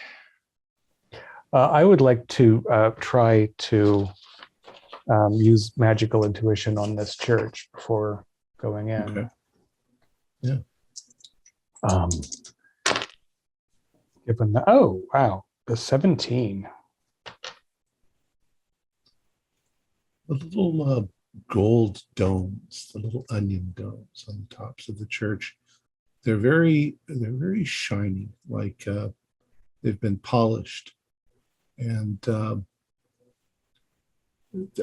I would like to try to use magical intuition on this church before going in. Okay. Yeah. Given the, the 17. The little gold domes, the little onion domes on the tops of the church. They're very shiny, like they've been polished. And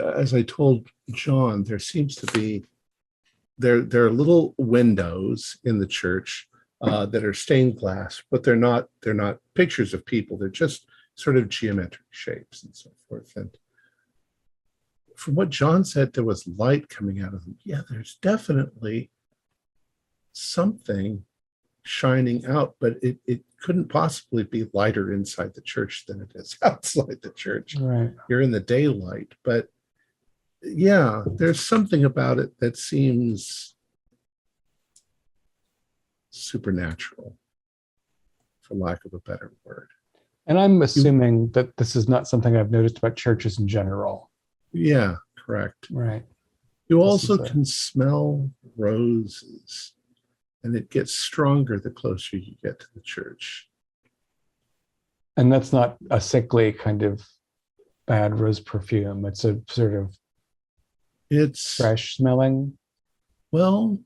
as I told John, there seems to be there are little windows in the church that are stained glass, but they're not pictures of people. They're just sort of geometric shapes and so forth. And from what John said, there was light coming out of them. Yeah, there's definitely something shining out, but it couldn't possibly be lighter inside the church than it is outside the church. Right. You're in the daylight, but yeah, there's something about it that seems supernatural, for lack of a better word. And I'm assuming that this is not something I've noticed about churches in general. Yeah, correct. Right. You This also is a- can smell roses, and it gets stronger the closer you get to the church. And that's not a sickly kind of bad rose perfume. It's a sort of It's, fresh smelling. well,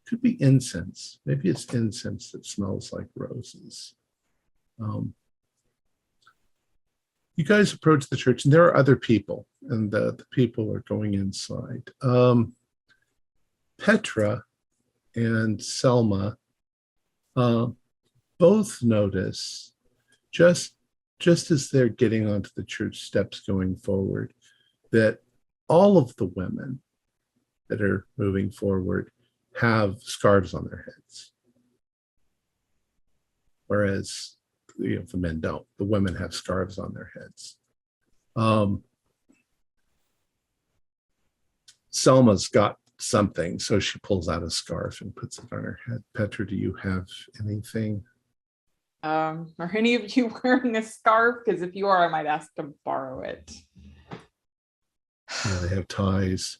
could be incense. Maybe it's incense that smells like roses. You guys approach the church, and there are other people, and the people are going inside. Petra and Selma both notice, just as they're getting onto the church steps going forward, that all of the women that are moving forward have scarves on their heads, whereas the men don't. The women have scarves on their heads. Selma's got something, so she pulls out a scarf and puts it on her head. Petra, do you have anything? Are any of you wearing a scarf? Because if you are, I might ask to borrow it. Yeah, they have ties.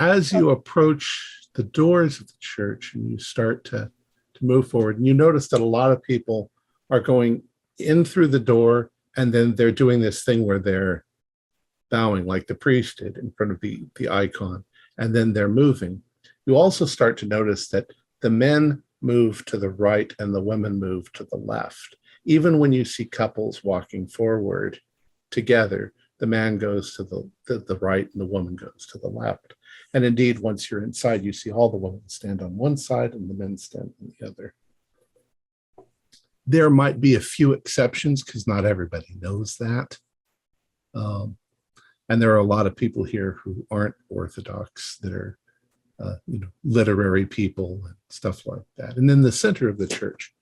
As you approach the doors of the church and you start to move forward, and you notice that a lot of people are going in through the door, and then they're doing this thing where they're bowing like the priest did in front of the icon, and then they're moving. You also start to notice that the men move to the right and the women move to the left. Even when you see couples walking forward together, the man goes to the right and the woman goes to the left. And indeed, once you're inside, you see all the women stand on one side and the men stand on the other. There might be a few exceptions because not everybody knows that. And there are a lot of people here who aren't Orthodox that are literary people and stuff like that. And in the center of the church,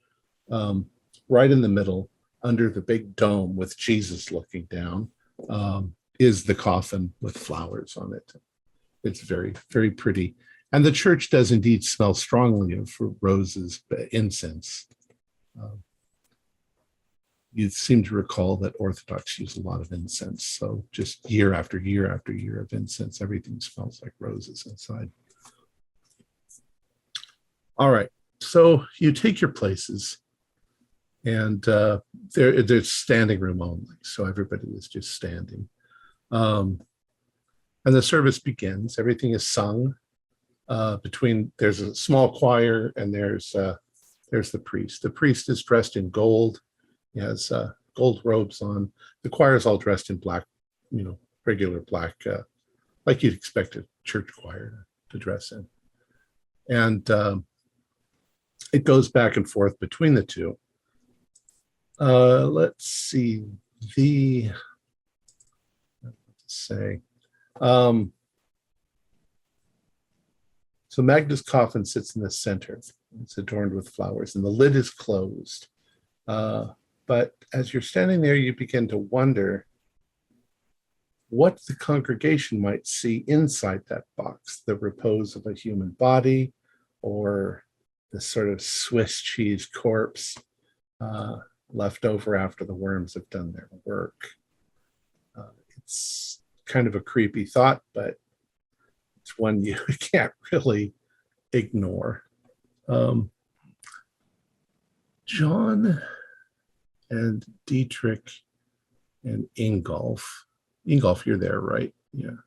right in the middle, under the big dome with Jesus looking down, is the coffin with flowers on it. It's very, very pretty. And the church does indeed smell strongly of roses, incense. You seem to recall that Orthodox use a lot of incense. So just year after year after year of incense, everything smells like roses inside. All right, so you take your places, and there's standing room only, so everybody is just standing. And the service begins. Everything is sung. There's a small choir, and there's the priest. The priest is dressed in gold. He has gold robes on. The choir is all dressed in black, regular black, like you'd expect a church choir to dress in. And it goes back and forth between the two. Let's see. So Magnus Coffin sits in the center. It's adorned with flowers, and the lid is closed. But as you're standing there, you begin to wonder what the congregation might see inside that box, the repose of a human body, or the sort of Swiss cheese corpse left over after the worms have done their work. It's kind of a creepy thought, but it's one you can't really ignore. John and Dietrich and Ingolf, you're there, right? Yeah.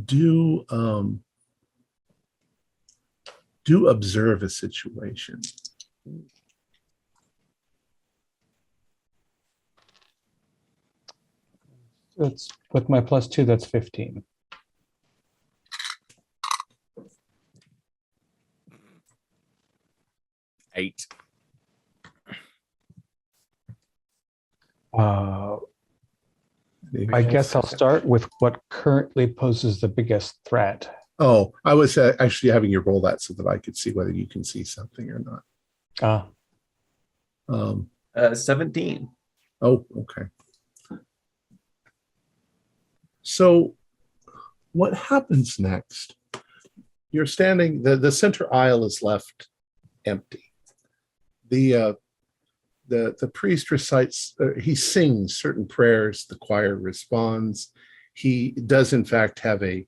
Do observe a situation. That's with my +2, that's 15. Eight. I guess I'll start with what currently poses the biggest threat. Oh, I was actually having you roll that so that I could see whether you can see something or not. 17. Oh, okay. So what happens next? You're standing, the center aisle is left empty. The the priest recites, he sings certain prayers, the choir responds. He does in fact have a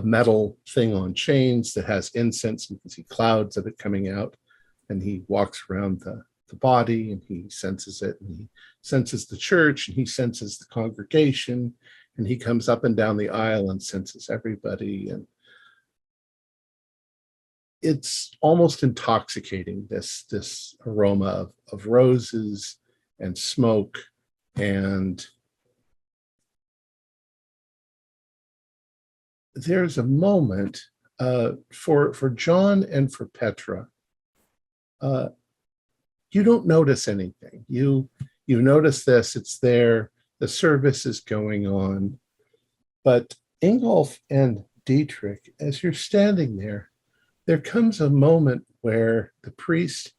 metal thing on chains that has incense. You can see clouds of it coming out, and he walks around the body and he senses it, and he senses the church, and he senses the congregation, and he comes up and down the aisle and senses everybody. And it's almost intoxicating, this aroma of roses and smoke. And there's a moment for John and for Petra. You don't notice anything. You notice this, it's there, the service is going on. But Ingolf and Dietrich, as you're standing there comes a moment where the priest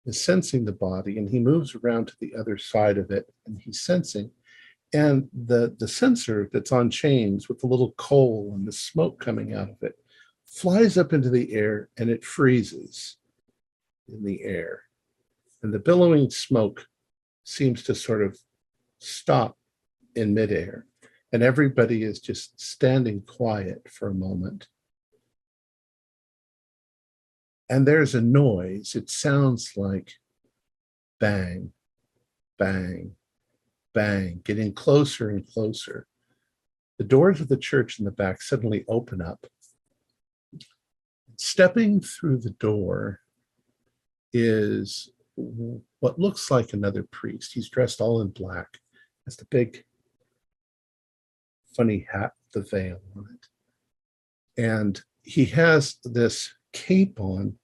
is sensing the body, and he moves around to the other side of it, and he's sensing. And the censer that's on chains with the little coal and the smoke coming out of it flies up into the air, and it freezes in the air. And the billowing smoke seems to sort of stop in midair. And everybody is just standing quiet for a moment. And there's a noise. It sounds like bang, bang, bang, getting closer and closer. The doors of the church in the back suddenly open up. Stepping through the door is what looks like another priest. He's dressed all in black. Has the big funny hat, the veil on it. And he has this cape on.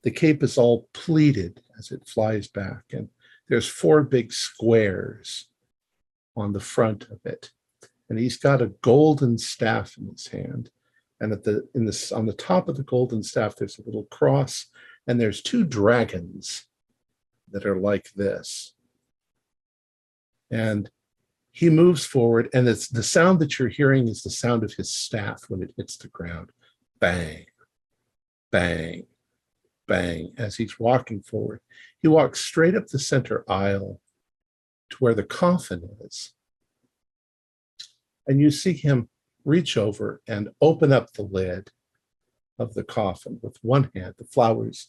The cape is all pleated as it flies back, and there's 4 big squares on the front of it. And he's got a golden staff in his hand. And on the top of the golden staff, there's a little cross, and there's 2 dragons that are like this. And he moves forward, and it's the sound that you're hearing is the sound of his staff when it hits the ground. Bang, bang, bang, as he's walking forward. He walks straight up the center aisle to where the coffin is. And you see him reach over and open up the lid of the coffin with one hand. The flowers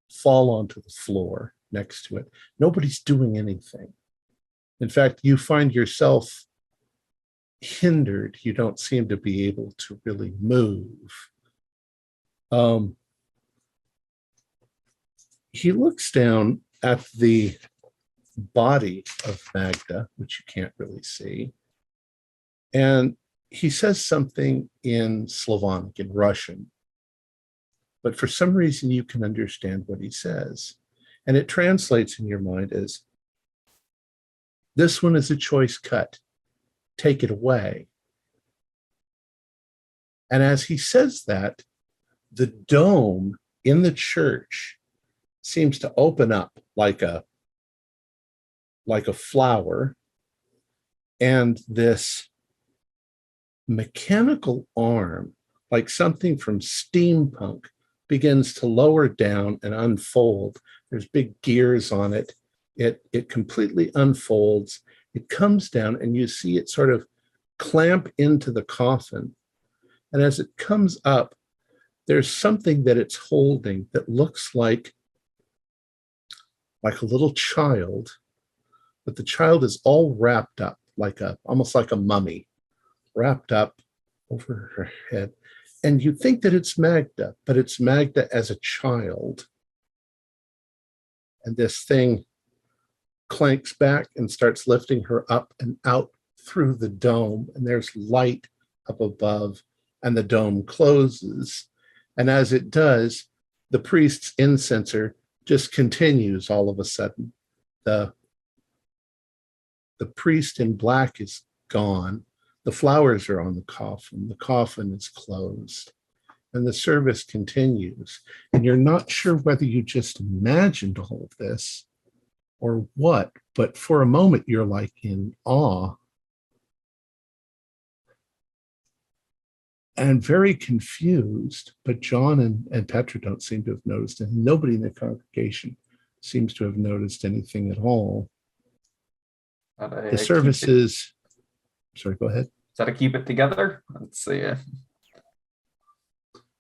fall onto the floor next to it. Nobody's doing anything. In fact, you find yourself hindered. You don't seem to be able to really move. He looks down at the body of Magda, which you can't really see, and he says something in Slavonic, in Russian, but for some reason you can understand what he says. And it translates in your mind as, "This one is a choice cut. Take it away." And as he says that, the dome in the church seems to open up like a flower, and this mechanical arm, like something from steampunk, begins to lower down and unfold. There's big gears on it. It completely unfolds. It comes down, and you see it sort of clamp into the coffin. And as it comes up, there's something that it's holding that looks like a little child, but the child is all wrapped up almost like a mummy, wrapped up over her head. And you think that it's Magda, but it's Magda as a child. And this thing clanks back and starts lifting her up and out through the dome. And there's light up above, and the dome closes. And as it does, the priest's incenser just continues all of a sudden. The priest in black is gone. The flowers are on the coffin. The coffin is closed. And the service continues. And you're not sure whether you just imagined all of this or what, but for a moment you're like in awe and very confused. But John and Petra don't seem to have noticed, and nobody in the congregation seems to have noticed anything at all. The Is services. Sorry, go ahead. that to keep it together? Let's see.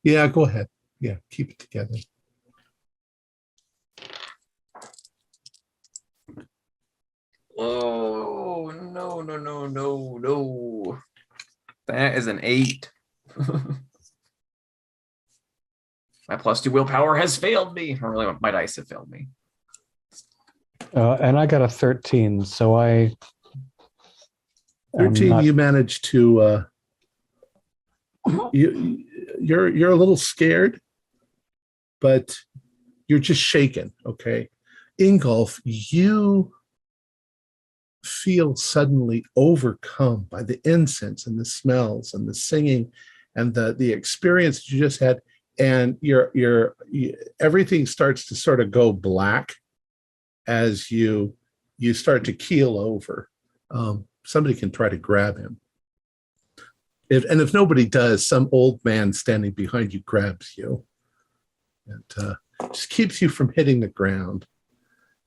Yeah, go ahead. Yeah, keep it together. Oh, no. That is an 8. My +2 willpower has failed me. Or really, my dice have failed me. And I got a 13, so I 13, you managed to you're a little scared, but you're just shaken, okay? Ingolf, you feel suddenly overcome by the incense and the smells and the singing and the experience that you just had, and everything starts to sort of go black as you start to keel over. Somebody can try to grab him. If nobody does, some old man standing behind you grabs you and just keeps you from hitting the ground.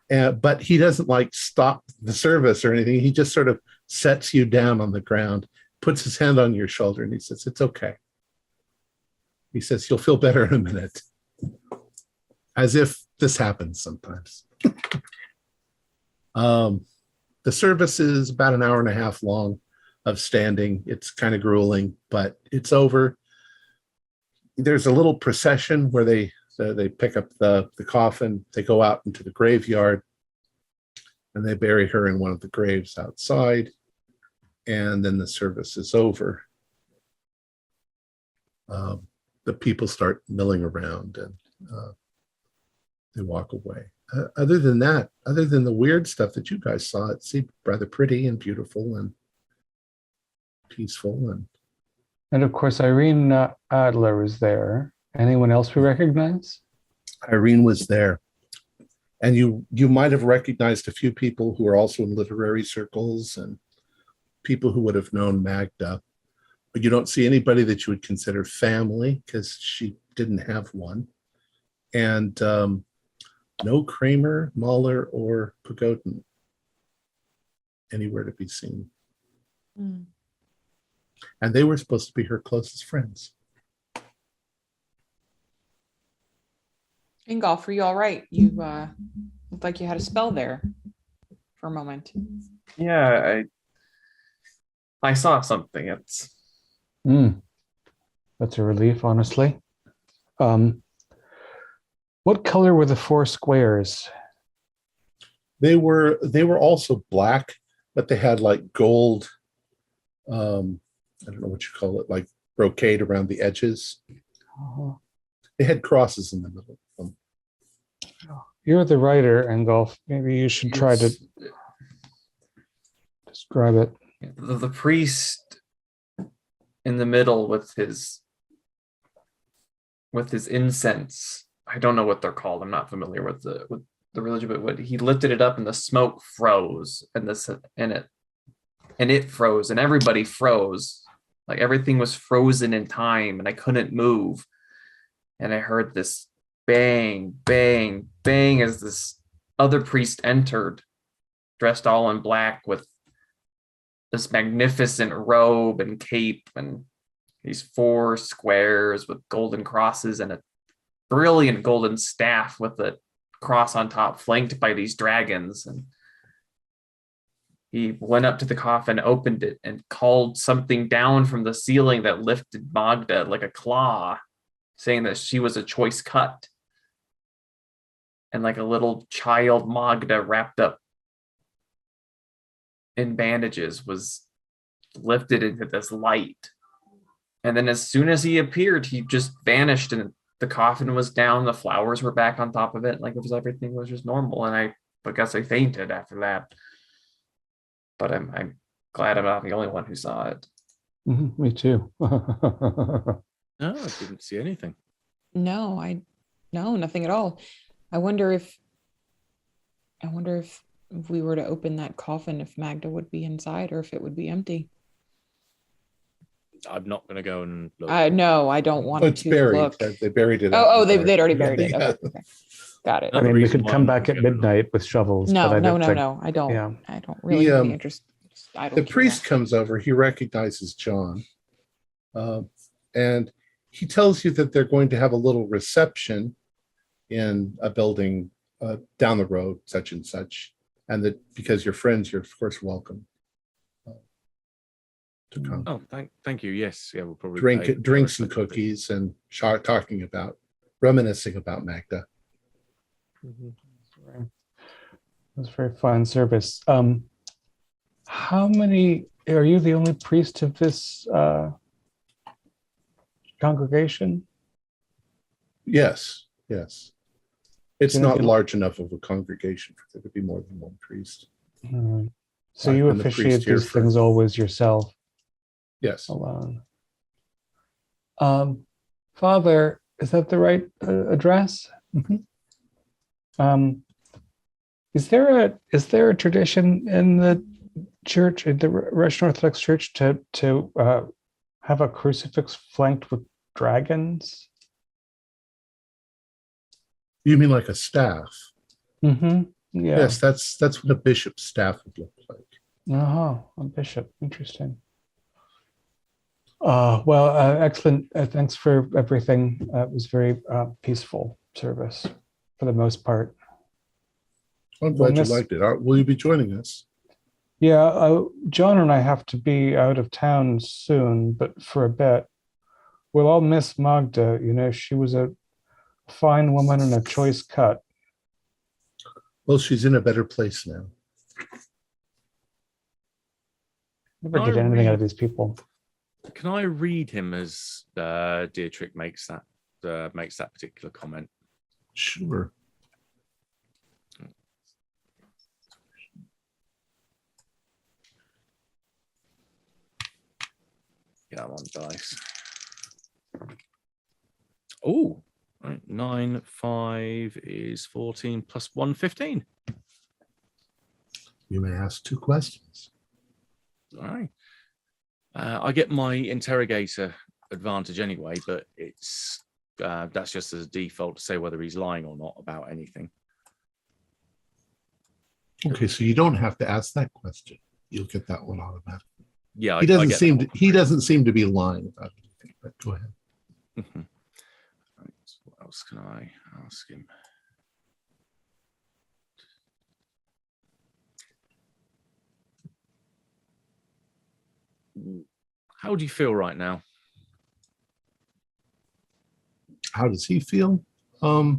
But he doesn't like stop the service or anything. He just sort of sets you down on the ground, puts his hand on your shoulder, and he says, "It's okay." He says, "You'll feel better in a minute." As if this happens sometimes. The service is about an hour and a half long of standing. It's kind of grueling, but it's over. There's a little procession where they pick up the coffin, they go out into the graveyard, and they bury her in one of the graves outside, and then the service is over. The people start milling around, and they walk away. Other than that, other than the weird stuff that you guys saw, it seemed rather pretty and beautiful and peaceful. And of course, Irene Adler was there. Anyone else we recognize? Irene was there. And you might have recognized a few people who are also in literary circles and people who would have known Magda. But you don't see anybody that you would consider family because she didn't have one. And no Kramer, Mahler, or Pagoden anywhere to be seen. Mm. And they were supposed to be her closest friends. Ingolf, were you all right? You looked like you had a spell there for a moment. Yeah, I saw something. It's That's a relief, honestly. What color were the 4 squares? They were also black, but they had like gold, I don't know what you call it, like brocade around the edges. Oh. They had crosses in the middle of them. You're the writer, Engolf. Maybe you should try to describe it. The priest in the middle with his incense. I don't know what they're called. I'm not familiar with the religion, but what he lifted it up and the smoke froze, and it froze, and everybody froze. Like everything was frozen in time, and I couldn't move. And I heard this bang, bang, bang as this other priest entered, dressed all in black with this magnificent robe and cape and these 4 squares with golden crosses and a brilliant golden staff with a cross on top, flanked by these dragons. And he went up to the coffin, opened it, and called something down from the ceiling that lifted Magda like a claw, saying that she was a choice cut. And like a little child, Magda, wrapped up in bandages, was lifted into this light. And then as soon as he appeared, he just vanished, and the coffin was down, the flowers were back on top of it, like it was, everything was just normal. And I guess I fainted after that. But I'm glad I'm not the only one who saw it. Me too. No, I didn't see anything. No, nothing at all. I wonder if we were to open that coffin, if Magda would be inside or if it would be empty. I'm not going to go and look. No, I don't want It's to buried. look. They buried it. They'd already buried it. Yeah. Okay. Got it. I Another mean, we reason could why come I'm back not at going midnight with shovels. No, but I no, don't no, think, no. I don't. Yeah. I don't really have any interest. The priest comes over. He recognizes John, and he tells you that they're going to have a little reception in a building down the road, such and such, and that because you're friends, you're of course welcome to come. Oh, thank you. Yes, yeah, we'll probably Drink some cookies and talking about, reminiscing about Magda. It was very fine service. How many, are you the only priest of this congregation? Yes. It's You know, not large enough of a congregation for there to be more than one priest. So I've you been the priest officiate here these things always yourself Yes. alone. Father, is that the right address? Is there a tradition in the church, in the Russian Orthodox Church, to have a crucifix flanked with dragons? You mean like a staff? Yeah. Yes, that's what a bishop's staff would look like. A bishop. Interesting. Well, excellent. Thanks for everything. It was very peaceful service for the most part. I'm glad you liked it. Will you be joining us? Yeah, John and I have to be out of town soon, but for a bit. We'll all miss Magda. You know, she was a fine woman and a choice cut. Well, she's in a better place now. Never get anything out of these people. Can I read him as Dietrich makes that particular comment? Sure. Yeah, I'm on dice. Oh, right. 9, 5 is 14 plus 1, 15. You may ask 2 questions. All right. I get my interrogator advantage anyway, but it's that's just as a default to say whether he's lying or not about anything. Okay, so you don't have to ask that question. You'll get that one automatically. Yeah, he doesn't seem to be lying about anything. But go ahead. Right, what else can I ask him? How do you feel right now? How does he feel? I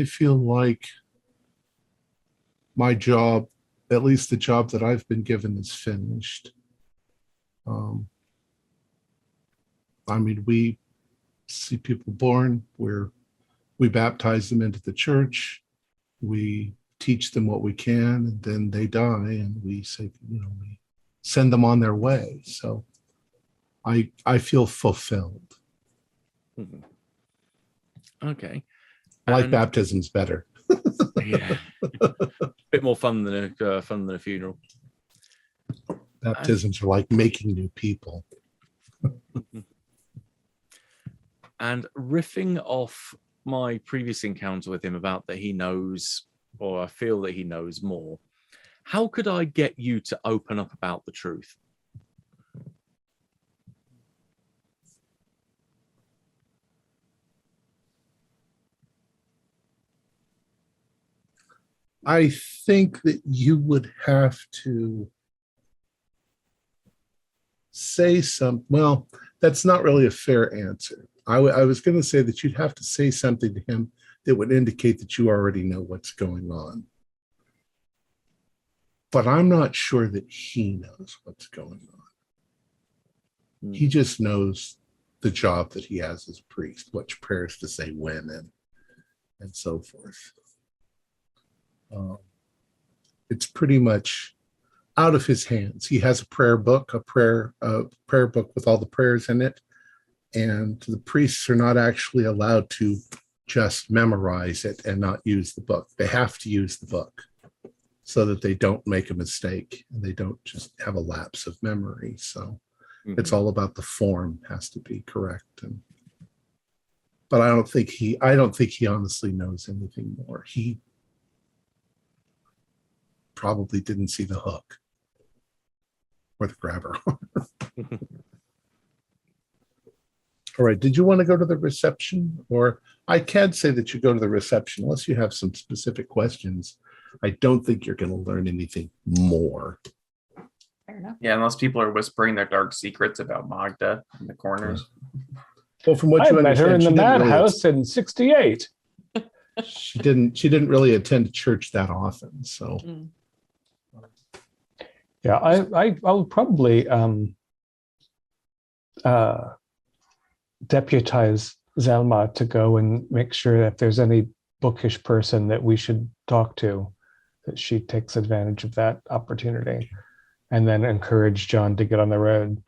feel like my job, at least the job that I've been given, is finished. I mean, we see people born, we baptize them into the church, we teach them what we can, and then they die, and we say, we send them on their way. So I feel fulfilled. Okay. I like baptisms better. Yeah. Bit more fun than a funeral. Baptisms are like making new people. And riffing off my previous encounter with him about that he knows, or I feel that he knows more, how could I get you to open up about the truth? I think that you would have to say something. Well, that's not really a fair answer. I was going to say that you'd have to say something to him that would indicate that you already know what's going on. But I'm not sure that he knows what's going on. He just knows the job that he has as a priest, which prayers to say when and so forth. It's pretty much out of his hands. He has a prayer book with all the prayers in it, and the priests are not actually allowed to just memorize it and not use the book. They have to use the book so that they don't make a mistake and they don't just have a lapse of memory. So it's all about the form has to be correct. but I don't think he honestly knows anything more. He probably didn't see the hook or the grabber. All right. Did you want to go to the reception? Or I can't say that you go to the reception unless you have some specific questions. I don't think you're going to learn anything more. Fair enough. Yeah, unless people are whispering their dark secrets about Magda in the corners. Well, from what I you met her understand, in the she didn't really madhouse in '68. she didn't really attend church that often. So Yeah, I will probably deputize Zelma to go and make sure that if there's any bookish person that we should talk to, that she takes advantage of that opportunity, and then encourage John to get on the road.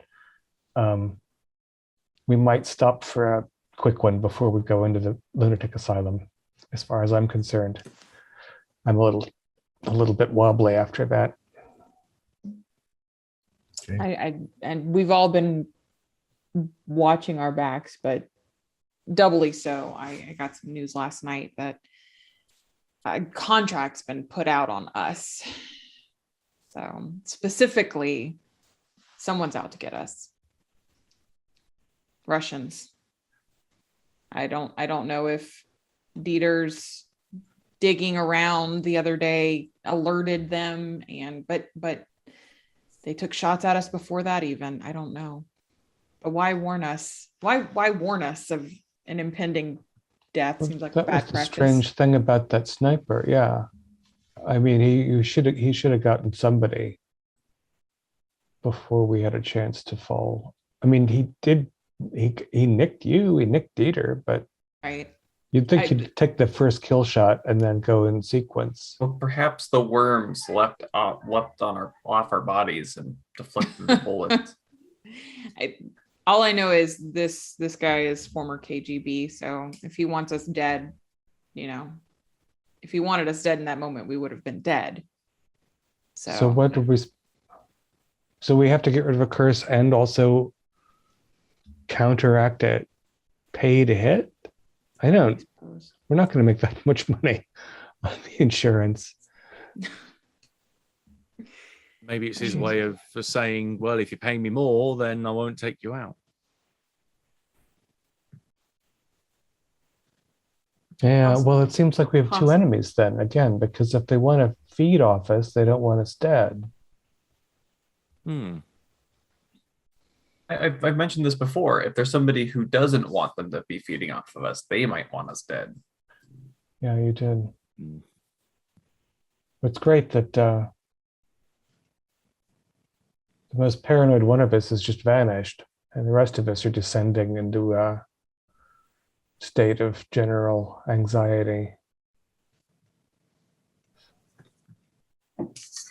We might stop for a quick one before we go into the lunatic asylum, as far as I'm concerned. I'm a little bit wobbly after that. I and we've all been watching our backs, but doubly so. I got some news last night that a contract's been put out on us. So specifically, someone's out to get us. Russians. I don't know if Dieter's digging around the other day alerted them, but they took shots at us before that even. I don't know. But why warn us? Why warn us of an impending death? Seems like a bad was practice. The strange thing about that sniper. Yeah, I mean, he should have gotten somebody before we had a chance to fall. I mean, he did. He nicked you. He nicked Dieter, but Right. you'd think he'd take the first kill shot and then go in sequence. Well, perhaps the worms leapt off our bodies and deflected the bullets. All I know is this guy is former KGB, so if he wants us dead, if he wanted us dead in that moment, we would have been dead. So what do we? So we have to get rid of a curse and also counteract it. Pay to hit? I don't. We're not going to make that much money on the insurance. Maybe it's his way of saying, well, if you pay me more, then I won't take you out. Yeah, well, it seems like we have two enemies then, again, because if they want to feed off us, they don't want us dead. I've mentioned this before. If there's somebody who doesn't want them to be feeding off of us, they might want us dead. Yeah, you did. It's great that the most paranoid one of us has just vanished, and the rest of us are descending into a state of general anxiety.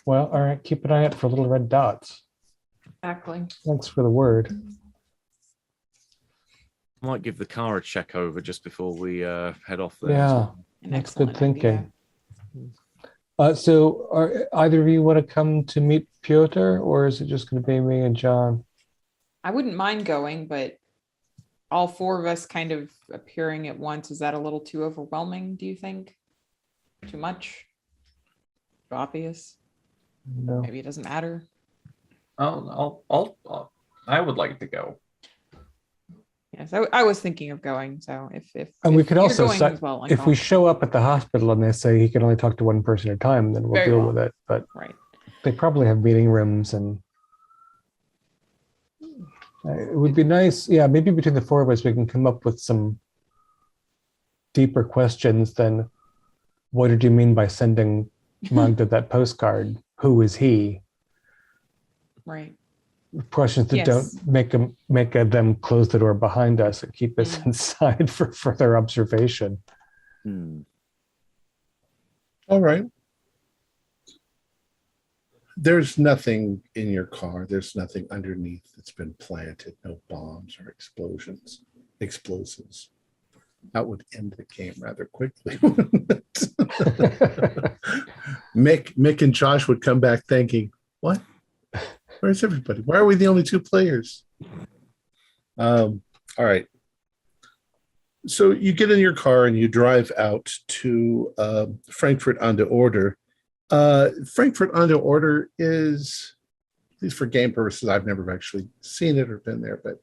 Well, all right, keep an eye out for little red dots. Exactly. Thanks for the word. I might give the car a check over just before we head off there. Yeah, that's good thinking. So are either of you want to come to meet Piotr, or is it just going to be me and John? I wouldn't mind going, but all four of us kind of appearing at once, is that a little too overwhelming, do you think? Too much? Too obvious? No. Maybe it doesn't matter. I would like to go. Yes, I was thinking of going. So if and we could also if we I'll... show up at the hospital and they say he can only talk to one person at a time, then we'll deal with it. But they probably have meeting rooms, and it would be nice. Yeah, maybe between the four of us, we can come up with some deeper questions than what did you mean by sending Magda that postcard? Who is he? Right. Questions that don't make them close the door behind us and keep us inside for further observation. All right. There's nothing in your car. There's nothing underneath that's been planted. No bombs or explosives. That would end the game rather quickly. Mick and Josh would come back thinking, what? Where's everybody? Why are we the only two players? All right. So you get in your car and you drive out to Frankfurt on der Oder. Frankfurt on der Oder is, at least for game purposes, I've never actually seen it or been there, but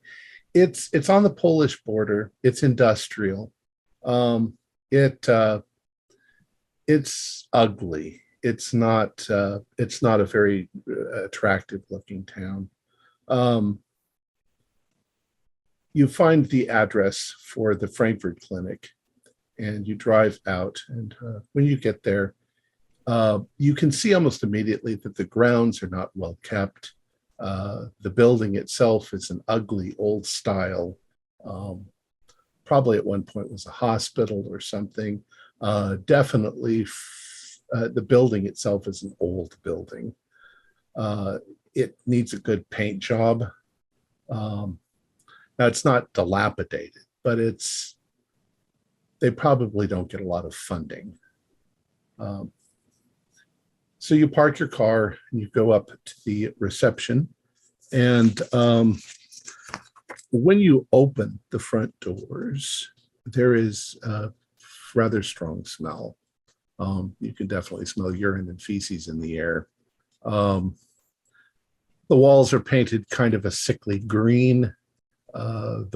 it's on the Polish border. It's industrial. It's ugly. It's not a very attractive looking town. You find the address for the Frankfurt clinic and you drive out. And when you get there, you can see almost immediately that the grounds are not well kept. The building itself is an ugly old style. Probably at one point was a hospital or something. Definitely the building itself is an old building. It needs a good paint job. Now it's not dilapidated, but they probably don't get a lot of funding. So you park your car and you go up to the reception, and when you open the front doors, there is a rather strong smell. You can definitely smell urine and feces in the air. The walls are painted kind of a sickly green. The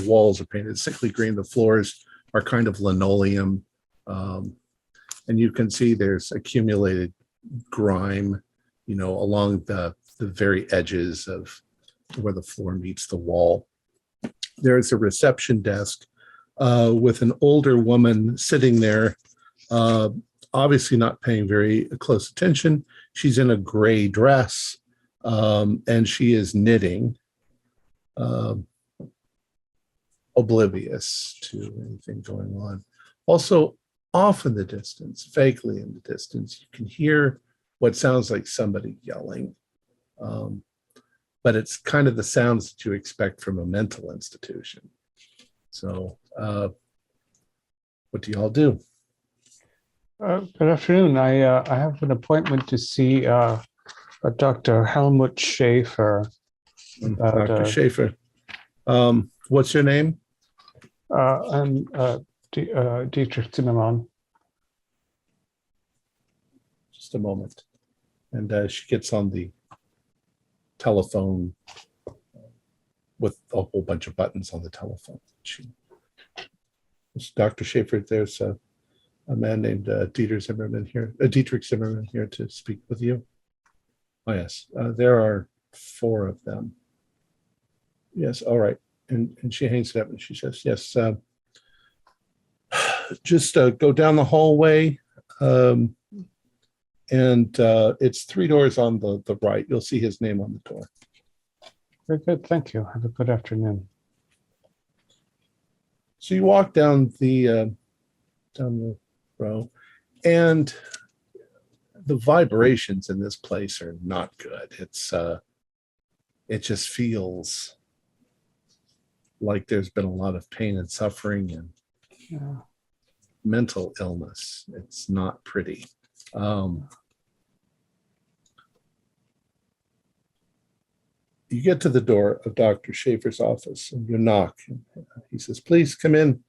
walls are painted sickly green. The floors are kind of linoleum. And you can see there's accumulated grime, along the very edges of where the floor meets the wall. There's a reception desk with an older woman sitting there, obviously not paying very close attention. She's in a gray dress, and she is knitting, oblivious to anything going on. Also, off in the distance, vaguely in the distance, you can hear what sounds like somebody yelling. But it's kind of the sounds that you expect from a mental institution. So what do y'all do? Good afternoon. I have an appointment to see Dr. Helmut Schaefer. Dr. Schaefer. What's your name? I'm Dietrich Zimmermann. Just a moment. And she gets on the telephone with a whole bunch of buttons on the telephone. Dr. Schaefer, there's a man named Dietrich Zimmermann here to speak with you. Oh, yes. There are 4 of them. Yes, all right. And she hangs it up and she says, yes, just go down the hallway, and it's 3 doors on the right. You'll see his name on the door. Very good. Thank you. Have a good afternoon. So you walk down the row, and the vibrations in this place are not good. It just feels like there's been a lot of pain and suffering and mental illness. It's not pretty. You get to the door of Dr. Schaefer's office and you knock. He says, please come in.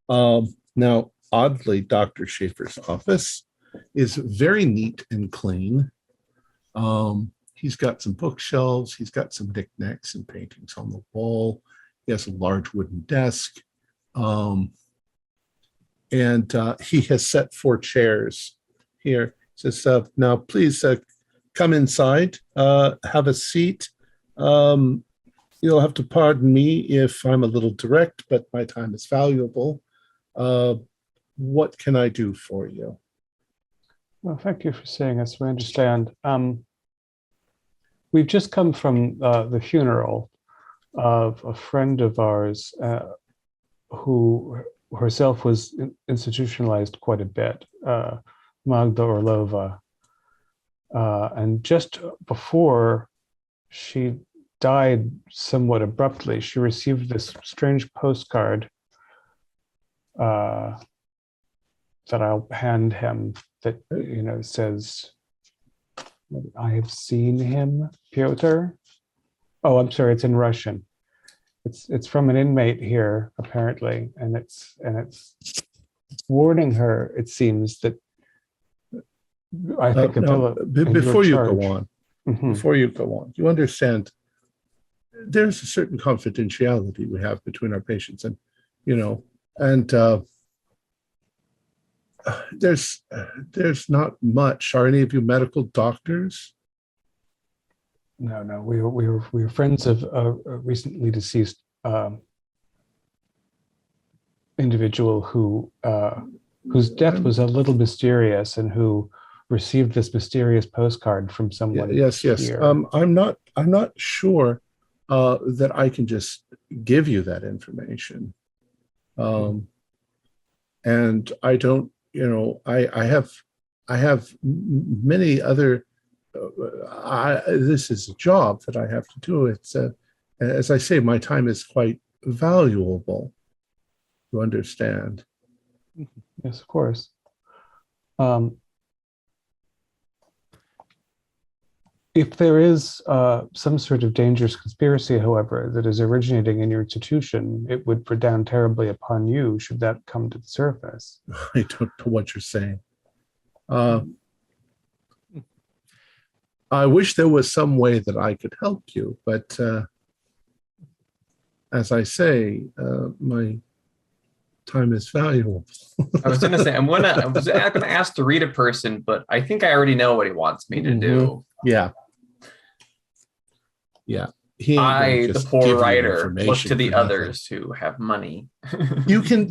Now, oddly, Dr. Schaefer's office is very neat and clean. He's got some bookshelves. He's got some knickknacks and paintings on the wall. He has a large wooden desk. And he has set 4 chairs here. He says, now, please come inside, have a seat. You'll have to pardon me if I'm a little direct, but my time is valuable. What can I do for you? Well, thank you for saying this. We understand. We've just come from the funeral of a friend of ours who herself was institutionalized quite a bit, Magda Orlova. And just before she died somewhat abruptly, she received this strange postcard that I'll hand him that, says, I have seen him, Pyotr. Oh, I'm sorry, it's in Russian. It's from an inmate here apparently, and it's warning her. It seems that I think no, before you go on, Mhm. before you go on, you understand there's a certain confidentiality we have between our patients, and there's not much. Are any of you medical doctors? No, we were friends of a recently deceased individual whose death was a little mysterious, and who received this mysterious postcard from someone. Yes. Here. I'm not sure that I can just give you that information. And I don't, I have many other. This is a job that I have to do. It's as I say, my time is quite valuable. You understand? Yes, of course. If there is some sort of dangerous conspiracy, however, that is originating in your institution, it would redound terribly upon you should that come to the surface. I don't know what you're saying. I wish there was some way that I could help you, but as I say, my time is valuable. I was gonna say I was gonna ask to read a person, but I think I already know what he wants me to do. Yeah. The poor writer, look to the others who have money. You can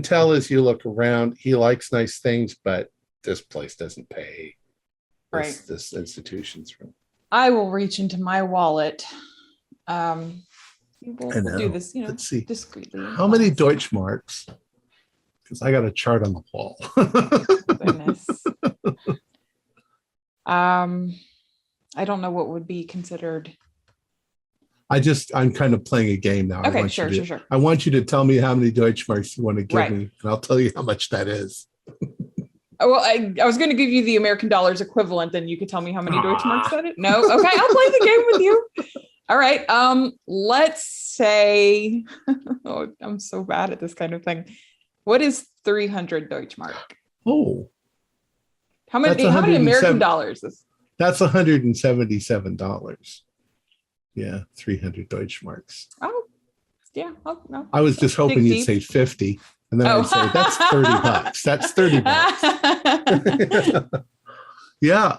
tell as you look around. He likes nice things, but this place doesn't pay. Right. This institution's from. I will reach into my wallet. We'll do this, Let's see. discreetly. How many Deutschmarks? Because I got a chart on the wall. Goodness. I don't know what would be considered. I'm kind of playing a game now. Okay, sure. I want you to tell me how many Deutschmarks you want to give Right. me, and I'll tell you how much that is. Well, I was going to give you the American dollars equivalent, and you could tell me how many Deutschmarks that is. No, okay, I'll play the game with you. All right. Let's say, oh, I'm so bad at this kind of thing. What is 300 Deutschmark? Oh, How many American dollars is? that's $177. Yeah, 300 Deutschmarks. Oh, yeah. Oh, no. I was just hoping you'd deep. say 50, and then I'd say that's $30. That's $30. Yeah.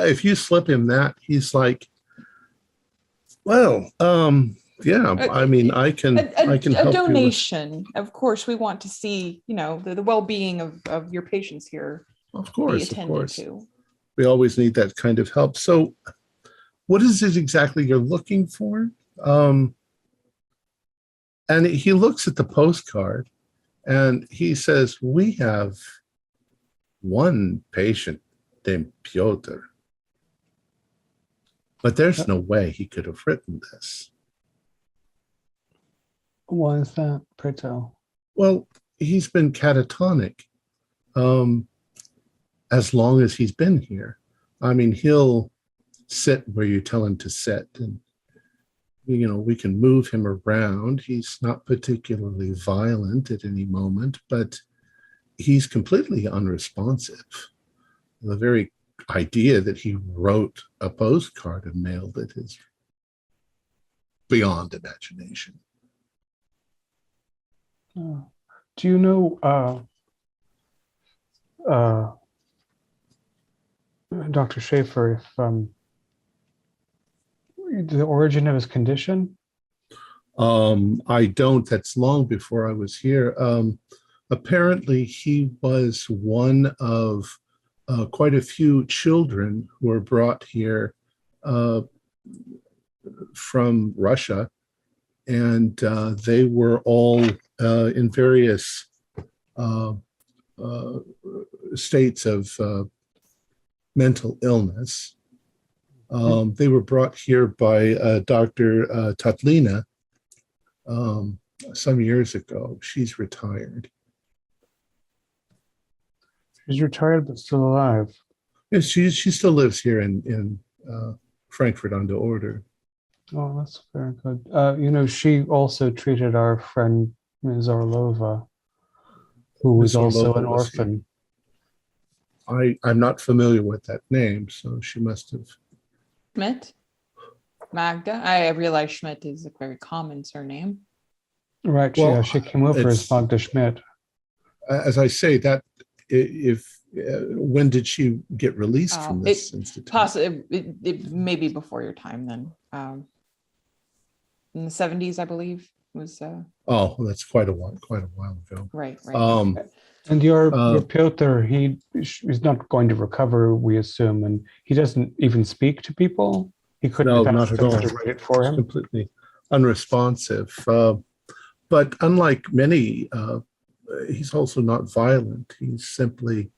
If you slip him that, he's like, well, yeah. I mean, I can help a donation. Of course, we want to see, the well-being of your patients here. Of course, be attended to. We always need that kind of help. So, what is it exactly you're looking for? And he looks at the postcard, and he says, "We have one patient named Piotr, but there's no way he could have written this." Why is that, pray tell? Well, he's been catatonic as long as he's been here. I mean, he'll sit where you tell him to sit, and we can move him around. He's not particularly violent at any moment, but he's completely unresponsive. The very idea that he wrote a postcard and mailed it is beyond imagination. Do you know Dr. Schaefer, if the origin of his condition? I don't. That's long before I was here. Apparently, he was one of quite a few children who were brought here from Russia, and they were all in various states of mental illness. They were brought here by Dr. Tatlina some years ago. She's retired. She's retired but still alive. Yes, she still lives here in Frankfurt on the Oder. Oh, that's very good. She also treated our friend Ms. Orlova, who was Miss also Orlova an was here. orphan. I'm not familiar with that name, so she must have. Schmidt? Magda? I realize Schmidt is a very common surname. Right. Well, She came over as it's Magda Schmidt. as I say that if when did she get released from this institute? Possibly, it may be before your time then. In the 70s, I believe, was Oh, that's quite a while ago. right. And your Piotr, he's not going to recover, we assume, and he doesn't even speak to people. He couldn't No, have not asked at them all. to write it for It's him. completely unresponsive. But unlike many, he's also not violent. He's simply,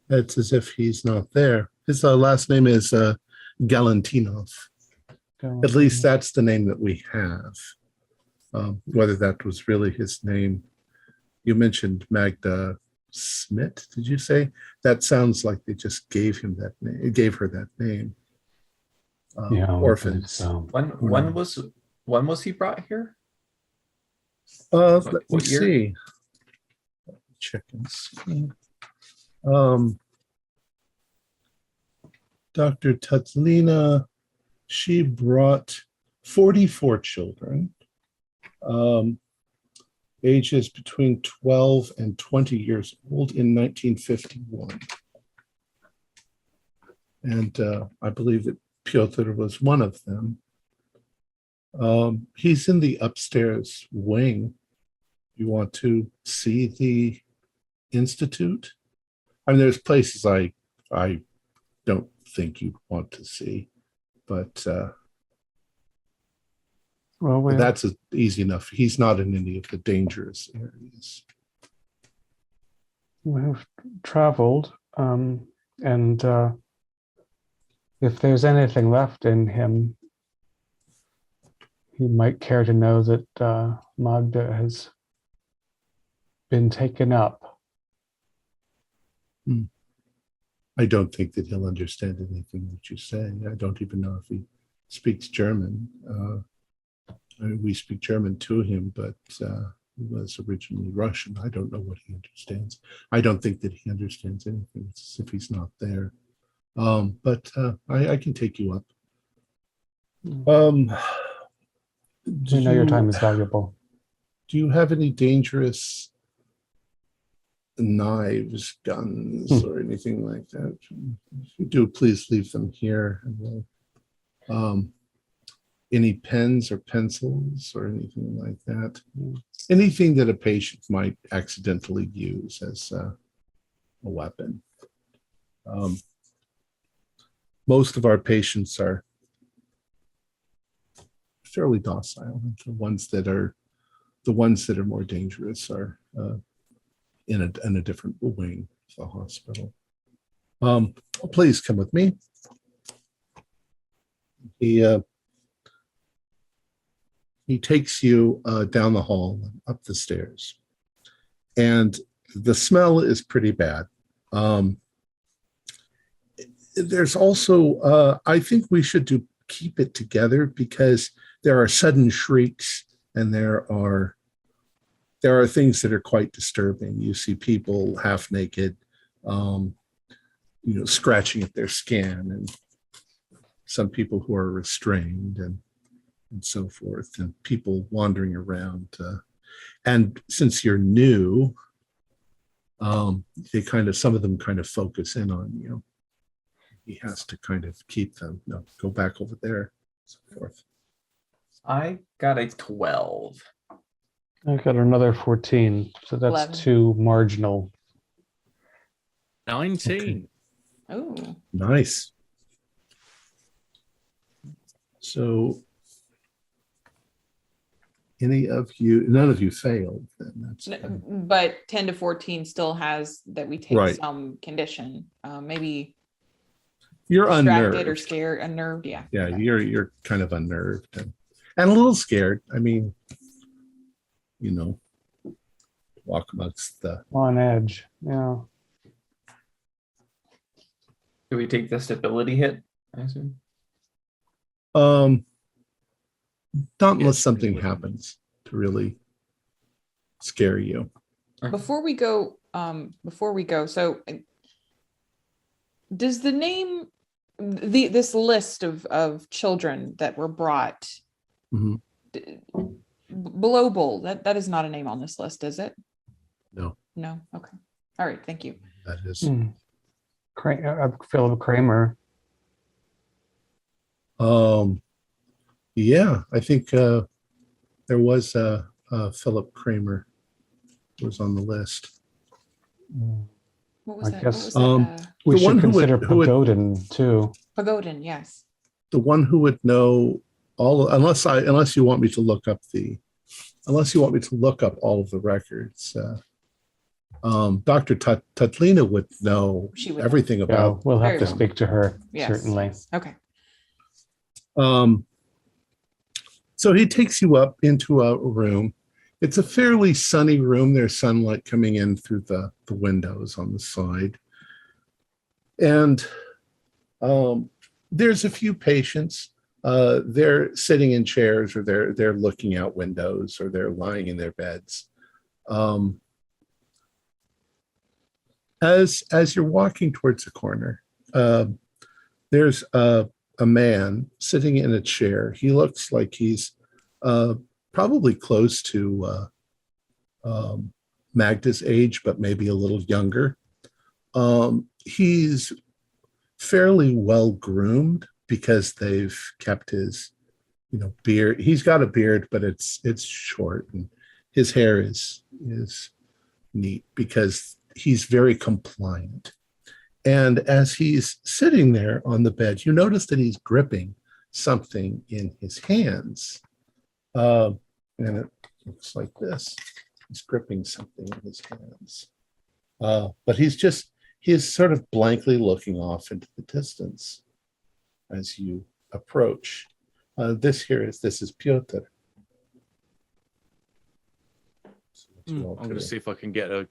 it's as if he's not there. His last name is Galantinov. At least that's the name that we have. Whether that was really his name. You mentioned Magda Schmidt, did you say? That sounds like they just gave him that name, gave her that name. Yeah, Orphans. so. When was he brought here? Let me What year? see. Check and see. Dr. Tatlina, she brought 44 children, ages between 12 and 20 years old in 1951. And I believe that Piotr was one of them. He's in the upstairs wing. You want to see the institute? I mean, there's places I don't think you'd want to see, but that's easy enough. He's not in any of the dangerous areas. We've traveled, and if there's anything left in him, he might care to know that Magda has been taken up. I don't think that he'll understand anything that you say. I don't even know if he speaks German. We speak German to him, but he was originally Russian. I don't know what he understands. I don't think that he understands anything. It's as if he's not there. But I can take you up. We know your time is valuable. Do you have any dangerous knives, guns, or anything like that? If you do, please leave them here. And we'll, any pens or pencils or anything like that? Anything that a patient might accidentally use as a weapon. Most of our patients are fairly docile. The ones that are more dangerous are in a different wing of the hospital. Please come with me. He takes you down the hall, up the stairs, and the smell is pretty bad. There's also, I think we should keep it together because there are sudden shrieks and there are things that are quite disturbing. You see people half naked, scratching at their skin, and some people who are restrained and so forth, and people wandering around. And since you're new, some of them kind of focus in on you. He has to kind of keep them. No, go back over there, so forth. I got a 12. I got another 14, so that's 11. 2 marginal. 19. Okay. Oh, Nice. So none of you failed, then that's but 10 to 14 still has that we take Right. some condition. Maybe you're distracted unnerved or scared, unnerved. Yeah. Yeah, okay. You're kind of unnerved and a little scared. I mean, walk amongst the On edge, yeah. Do we take the stability hit, I assume? not unless Yes, something it would. happens to really scare you. Before we go, so does the name, this list of children that were brought, Mhm. below Bull, that is not a name on this list, is it? No, No. Okay. All right. Thank you. that is. Philip Kramer. Yeah, I think there was Philip Kramer was on the list. What was I that? guess, What was that? We The one should who would- consider who would- Pagodin too. Pagodin, yes. The one who would know all, unless you want me to look up all of the records. Dr. Tatlina would know She would know. everything Yeah, about. we'll have Very to well. speak to her, Yes. certainly. Okay. So he takes you up into a room. It's a fairly sunny room. There's sunlight coming in through the windows on the side. And there's a few patients. They're sitting in chairs, or they're looking out windows, or they're lying in their beds. As you're walking towards the corner, there's a man sitting in a chair. He looks like he's probably close to Magda's age, but maybe a little younger. He's fairly well groomed because they've kept his, beard. He's got a beard, but it's short, and his hair is neat because he's very compliant. And as he's sitting there on the bed, you notice that he's gripping something in his hands. And it looks like this. He's gripping something in his hands. But he's sort of blankly looking off into the distance as you approach. This is Piotr. I'm going to see if I can get a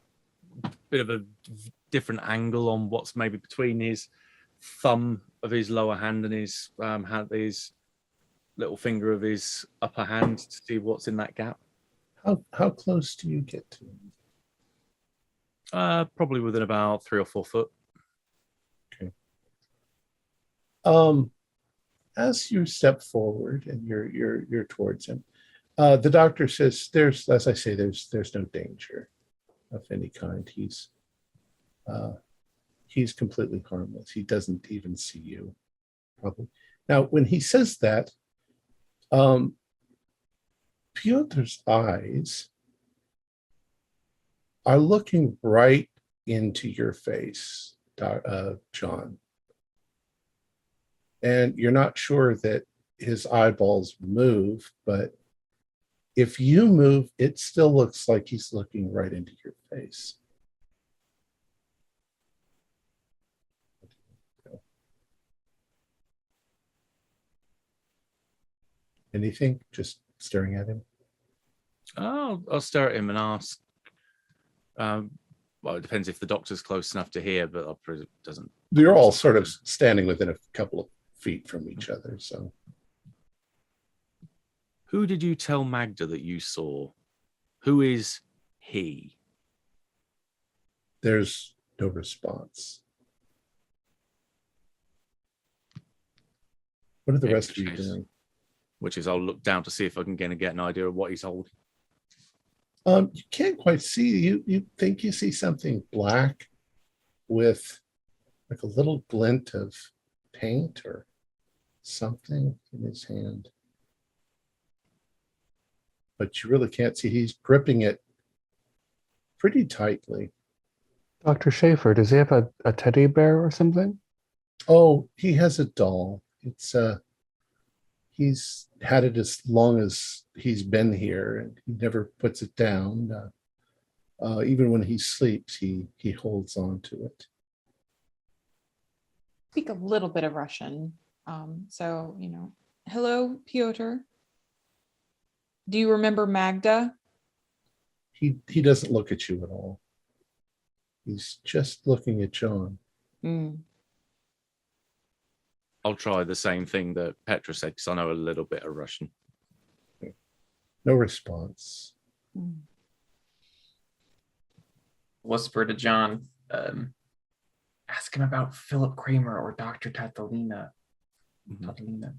bit of a different angle on what's maybe between his thumb of his lower hand and his little finger of his upper hand to see what's in that gap. How close do you get to him? Probably within about 3 or 4 foot. Okay. As you step forward and you're towards him, the doctor says there's no danger of any kind. He's completely harmless. He doesn't even see you, probably. Now, when he says that, Piotr's eyes are looking right into your face, John. And you're not sure that his eyeballs move, but if you move, it still looks like he's looking right into your face. Anything? Just staring at him? I'll stare at him and ask. Well, it depends if the doctor's close enough to hear, but I'll presume it doesn't. You're all sort of standing within a couple of feet from each other, so. Who did you tell Magda that you saw? Who is he? There's no response. What are the rest of you doing? Which is, I'll look down to see if I can get an idea of what he's holding. You can't quite see. You think you see something black with like a little glint of paint or something in his hand. But you really can't see. He's gripping it pretty tightly. Dr. Schaefer, does he have a teddy bear or something? Oh, he has a doll. He's had it as long as he's been here, and he never puts it down. Even when he sleeps, he holds on to it. Speak a little bit of Russian. Hello, Piotr. Do you remember Magda? He doesn't look at you at all. He's just looking at John. I'll try the same thing that Petra said, because I know a little bit of Russian. No response. Whisper to John. Ask him about Philip Kramer or Dr. Tatalina. Tatalina.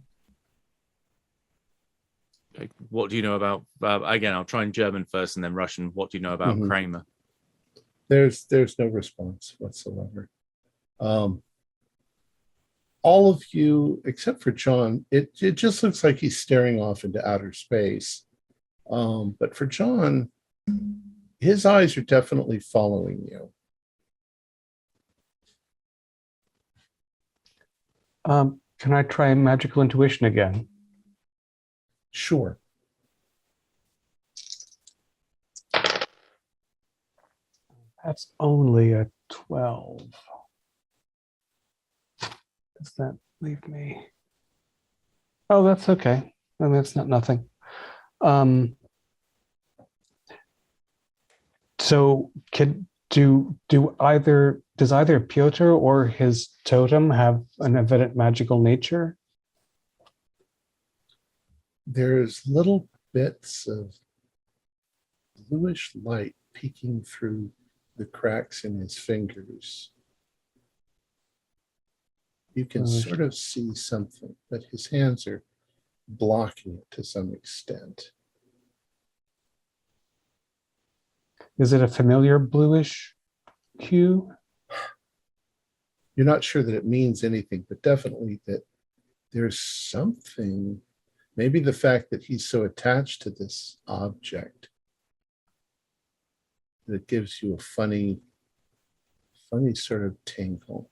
Okay. What do you know about? Again, I'll try in German first and then Russian. What do you know about Kramer? There's no response whatsoever. All of you, except for John, it just looks like he's staring off into outer space. But for John, his eyes are definitely following you. Can I try magical intuition again? Sure. That's only a 12. Does that leave me? Oh, that's okay. I mean, it's not nothing. So does either Piotr or his totem have an evident magical nature? There's little bits of bluish light peeking through the cracks in his fingers. You can sort of see something, but his hands are blocking it to some extent. Is it a familiar bluish hue? You're not sure that it means anything, but definitely that there's something, maybe the fact that he's so attached to this object that it gives you a funny sort of tingle.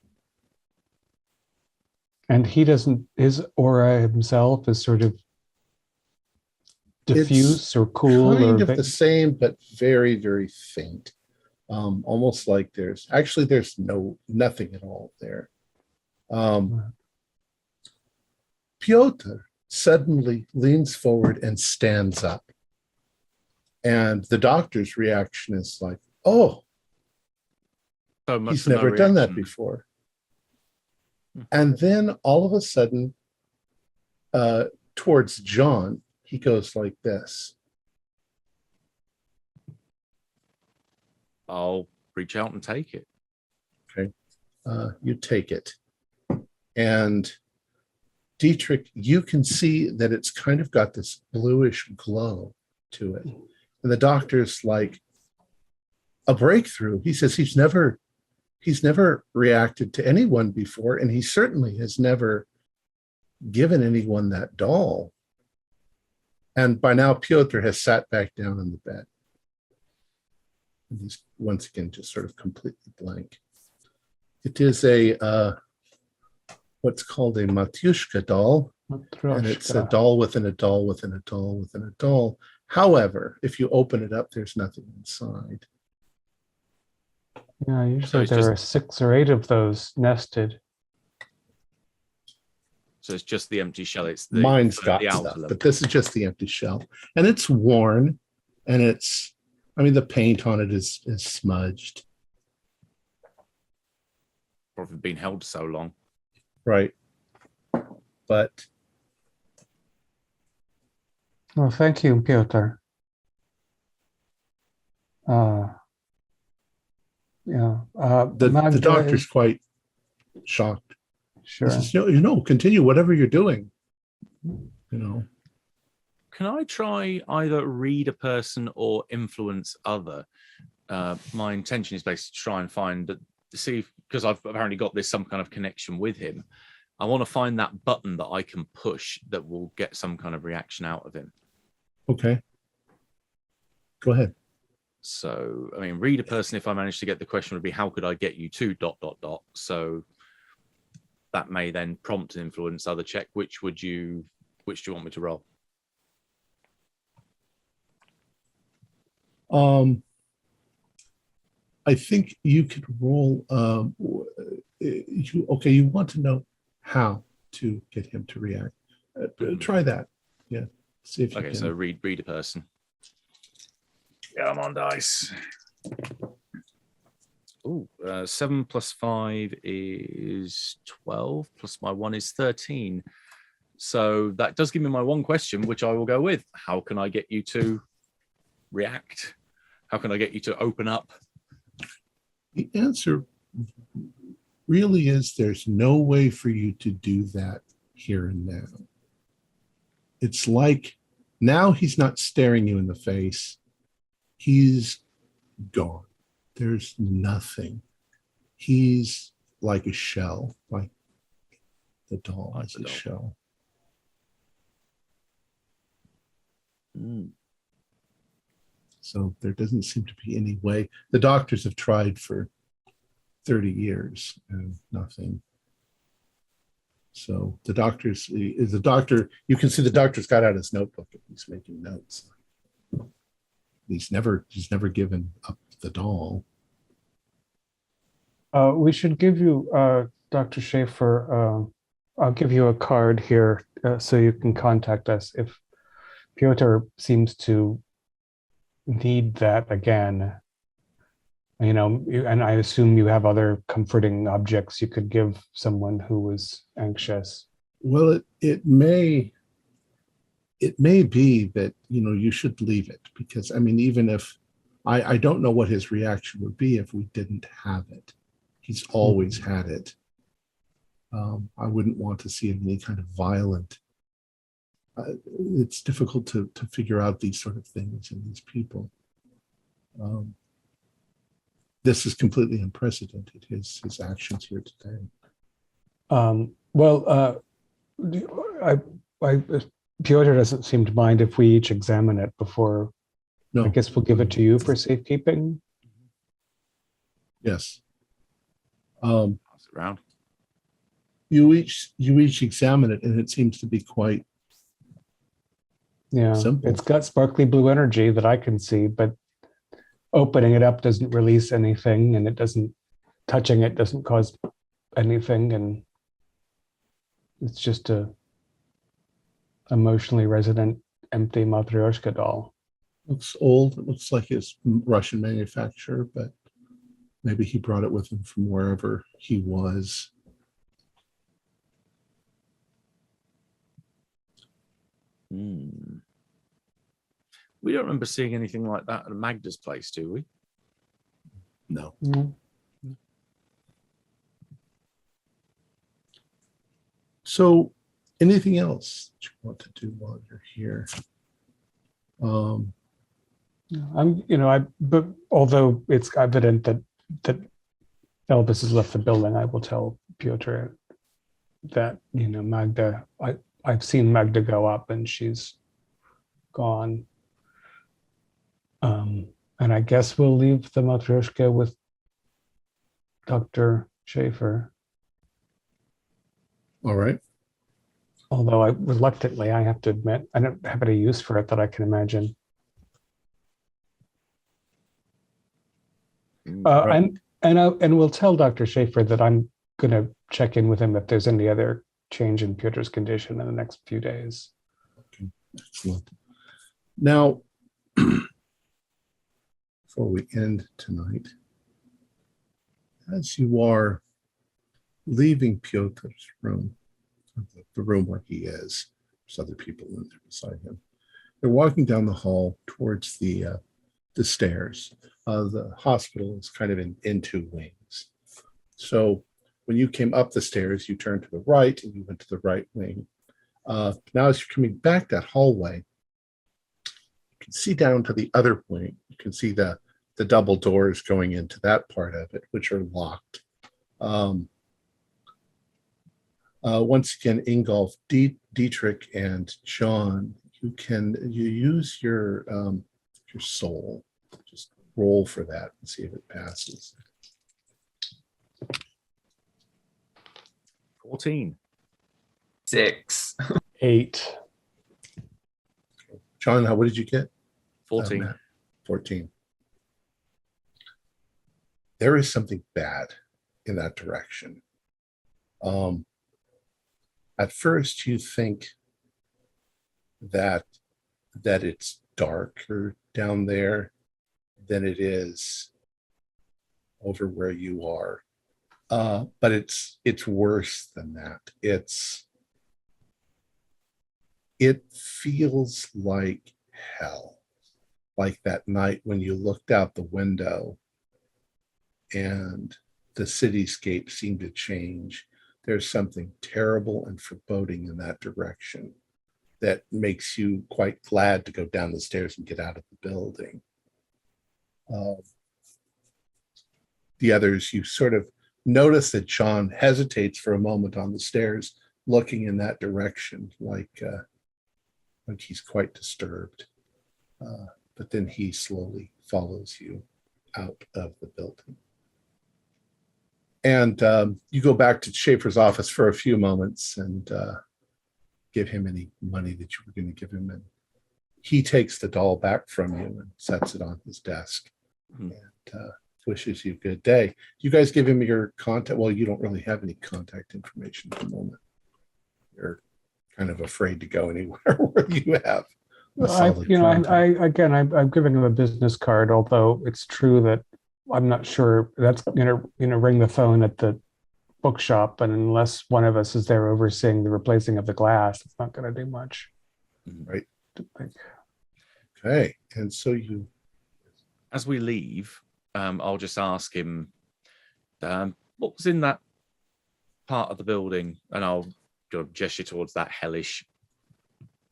And he doesn't, his aura himself is sort of diffuse or cool, kind or of the same, but very, very faint. Almost like there's nothing at all there. Piotr suddenly leans forward and stands up. And the doctor's reaction is like, oh, So much he's for no never done that reaction. before. And then all of a sudden, towards John, he goes like this. I'll reach out and take it. Okay. You take it. And Dietrich, you can see that it's kind of got this bluish glow to it. And the doctor's like, a breakthrough. He says he's never reacted to anyone before, and he certainly has never given anyone that doll. And by now, Piotr has sat back down on the bed. And he's once again just sort of completely blank. It is a what's called a Matyushka doll, and it's a doll within a doll within a doll within a doll. However, if you open it up, there's nothing inside. Yeah, usually there are 6 or 8 of those nested. So it's just the empty shell. It's Mine's got stuff, but this is just the empty shell, and it's worn, and the paint on it is smudged. Probably been held so long, right? But well, thank you, Piotr. The doctor's quite shocked. Sure. He says, continue whatever you're doing. Can I try either read a person or influence other? My intention is basically to try and see, because I've apparently got some kind of connection with him. I want to find that button that I can push that will get some kind of reaction out of him. Okay. Go ahead. So, read a person, if I manage to get the question, would be, how could I get you to ... So that may then prompt an influence other check. Which do you want me to roll? I think you could roll. You want to know how to get him to react. Try that. Yeah. See if you can. So read a person. Yeah, I'm on dice. Ooh, 7 + 5 is 12, plus my 1 is 13. So that does give me my one question, which I will go with. How can I get you to react? How can I get you to open up? The answer really is there's no way for you to do that here and now. It's like now he's not staring you in the face. He's gone. There's nothing. He's like a shell, like the doll is a shell. So there doesn't seem to be any way. The doctors have tried for 30 years and nothing. So the doctor, you can see the doctor's got out his notebook and he's making notes. He's never given up the doll. We should give you, Dr. Schaefer, I'll give you a card here so you can contact us if Piotr seems to need that again. You know, and I assume you have other comforting objects you could give someone who was anxious. Well, it may be that, you know, you should leave it, because I mean, even if I don't know what his reaction would be if we didn't have it. He's always had it. I wouldn't want to see any kind of violent. It's difficult to figure out these sort of things in these people. This is completely unprecedented, his actions here today. Piotr doesn't seem to mind if we each examine it before. No. I guess we'll give it to you for safekeeping. Yes. Pass it around. You each examine it, and it seems to be quite simple. It's got sparkly blue energy that I can see, but opening it up doesn't release anything, and touching it doesn't cause anything, and it's just a emotionally resonant empty Matryoshka doll. Looks old. It looks like it's Russian manufacturer, but maybe he brought it with him from wherever he was. We don't remember seeing anything like that at Magda's place, do we? No. So, anything else that you want to do while you're here? But although it's evident that Elvis has left the building, I will tell Piotr that, Magda, I've seen Magda go up and she's gone. And I guess we'll leave the Matryoshka with Dr. Schaefer. All right. Although reluctantly, I have to admit, I don't have any use for it that I can imagine. Right. And we'll tell Dr. Schaefer that I'm going to check in with him if there's any other change in Piotr's condition in the next few days. Okay, excellent. Now, before we end tonight, as you are leaving Piotr's room, the room where he is, there's other people in there beside him. They're walking down the hall towards the stairs. The hospital is kind of in two wings. So when you came up the stairs, you turned to the right and you went to the right wing. Now, as you're coming back that hallway, you can see down to the other wing. You can see the double doors going into that part of it, which are locked. Once again, Ingolf, Dietrich, and John, you use your soul. Just roll for that and see if it passes. 14. 6. 8. John, what did you get? 14. 14. There is something bad in that direction. At first, you think that it's darker down there than it is over where you are, but it's worse than that. It's it feels like hell, like that night when you looked out the window and the cityscape seemed to change. There's something terrible and foreboding in that direction that makes you quite glad to go down the stairs and get out of the building. The others, you sort of notice that John hesitates for a moment on the stairs, looking in that direction, like he's quite disturbed. But then he slowly follows you out of the building. And you go back to Schaefer's office for a few moments and give him any money that you were going to give him. And he takes the doll back from you and sets it on his desk and wishes you a good day. You guys give him your contact. Well, you don't really have any contact information at the moment. You're kind of afraid to go anywhere where you have a solid contact. I'm giving him a business card, although it's true that I'm not sure that's going to ring the phone at the bookshop, and unless one of us is there overseeing the replacing of the glass, it's not going to do much. Right. Okay. And so you, as we leave, I'll just ask him, what was in that part of the building, and I'll gesture towards that hellish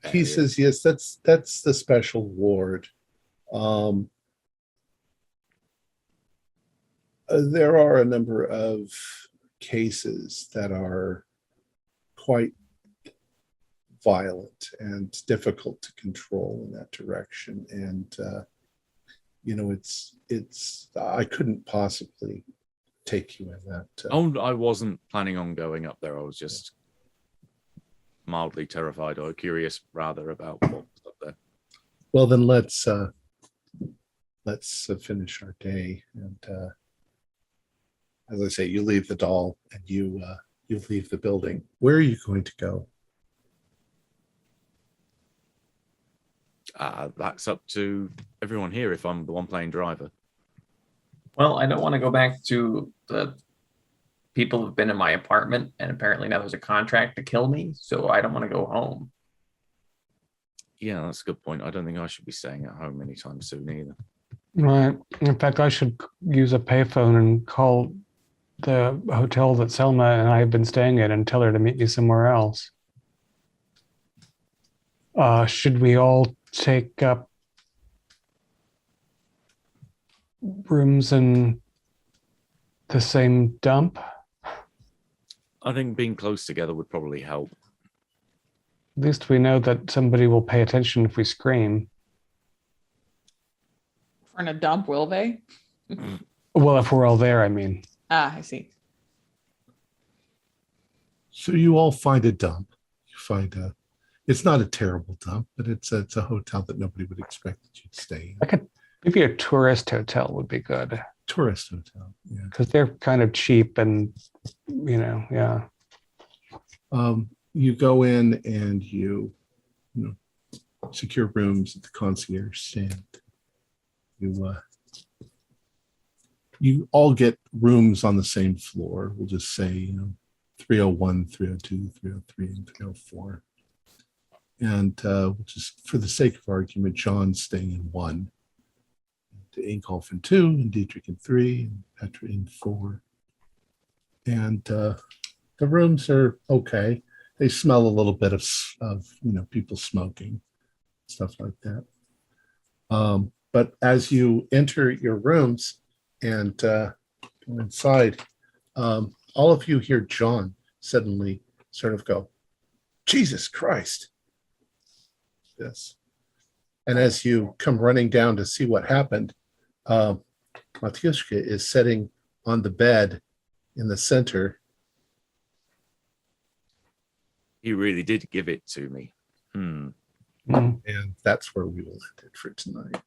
area. He says, yes, that's the special ward. There are a number of cases that are quite violent and difficult to control in that direction. And, it's I couldn't possibly take you in that. I wasn't planning on going up there. I was just mildly terrified, or curious rather, about what was up there. Well, then let's finish our day. And as I say, you leave the doll and you leave the building. Where are you going to go? That's up to everyone here if I'm the one playing driver. Well, I don't want to go back to the people who've been in my apartment, and apparently now there's a contract to kill me, so I don't want to go home. Yeah, that's a good point. I don't think I should be staying at home anytime soon either. Right. In fact, I should use a payphone and call the hotel that Selma and I have been staying at and tell her to meet me somewhere else. Should we all take up rooms in the same dump? I think being close together would probably help. At least we know that somebody will pay attention if we scream. If we're in a dump, will they? Well, if we're all there, I mean. I see. So you all find a dump. You find it's not a terrible dump, but it's a hotel that nobody would expect that you'd stay in. Maybe a tourist hotel would be good. Tourist hotel, yeah. Because they're kind of cheap and, yeah. You go in and you secure rooms at the concierge stand. You all get rooms on the same floor. We'll just say, 301, 302, 303, and 304. And just for the sake of argument, John's staying in 1, Ingolf in 2, and Dietrich in 3, and Petra in 4. And the rooms are okay. They smell a little bit of people smoking, stuff like that. But as you enter your rooms and go inside, all of you hear John suddenly sort of go, Jesus Christ. Yes. And as you come running down to see what happened, Matyushka is sitting on the bed in the center. He really did give it to me. And that's where we will end it for tonight.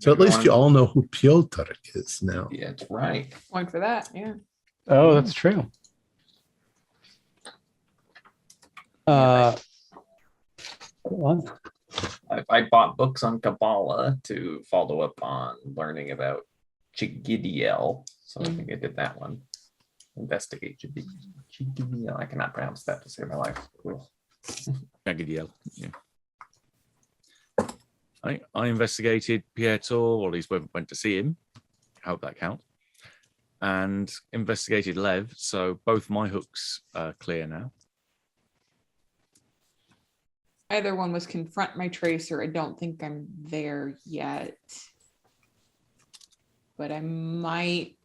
So at least you all know who Piotr is now. Yeah, that's right. Point for that, yeah. Oh, that's true. What? I bought books on Kabbalah to follow up on learning about Chigidiel. So I think I did that one. Investigate Chigidiel. I cannot pronounce that to save my life. Cool. Jagged yellow. Yeah. I investigated Pietro, or at least went to see him. I hope that counts. And investigated Lev, so both my hooks are clear now. Either one was confront my tracer. I don't think I'm there yet. But I might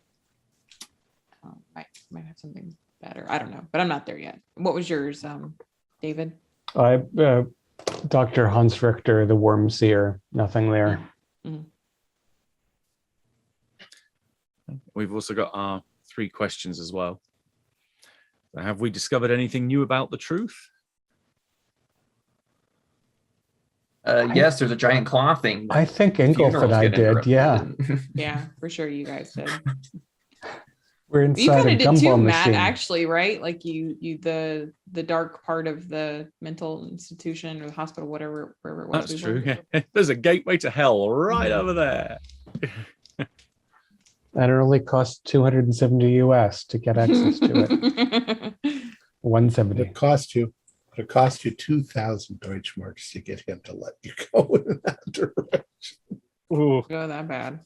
have something better. I don't know, but I'm not there yet. What was yours, David? Dr. Hans Richter, the worm seer, nothing there. Mm-hmm. We've also got our 3 questions as well. Have we discovered anything new about the truth? Yes, there's a giant claw thing. I think Ingolf and I did, yeah. Yeah, for sure you guys did. We're You inside kind a of did gumball too, machine. Matt, actually, right? Like you the dark part of the mental institution or the hospital, wherever it was. That's true. Yeah. There's a gateway to hell right over there. And it only costs $270 US to get access to it. 170. It cost you 2,000 Deutschmarks to get him to let you go in that direction. Ooh. Go that bad.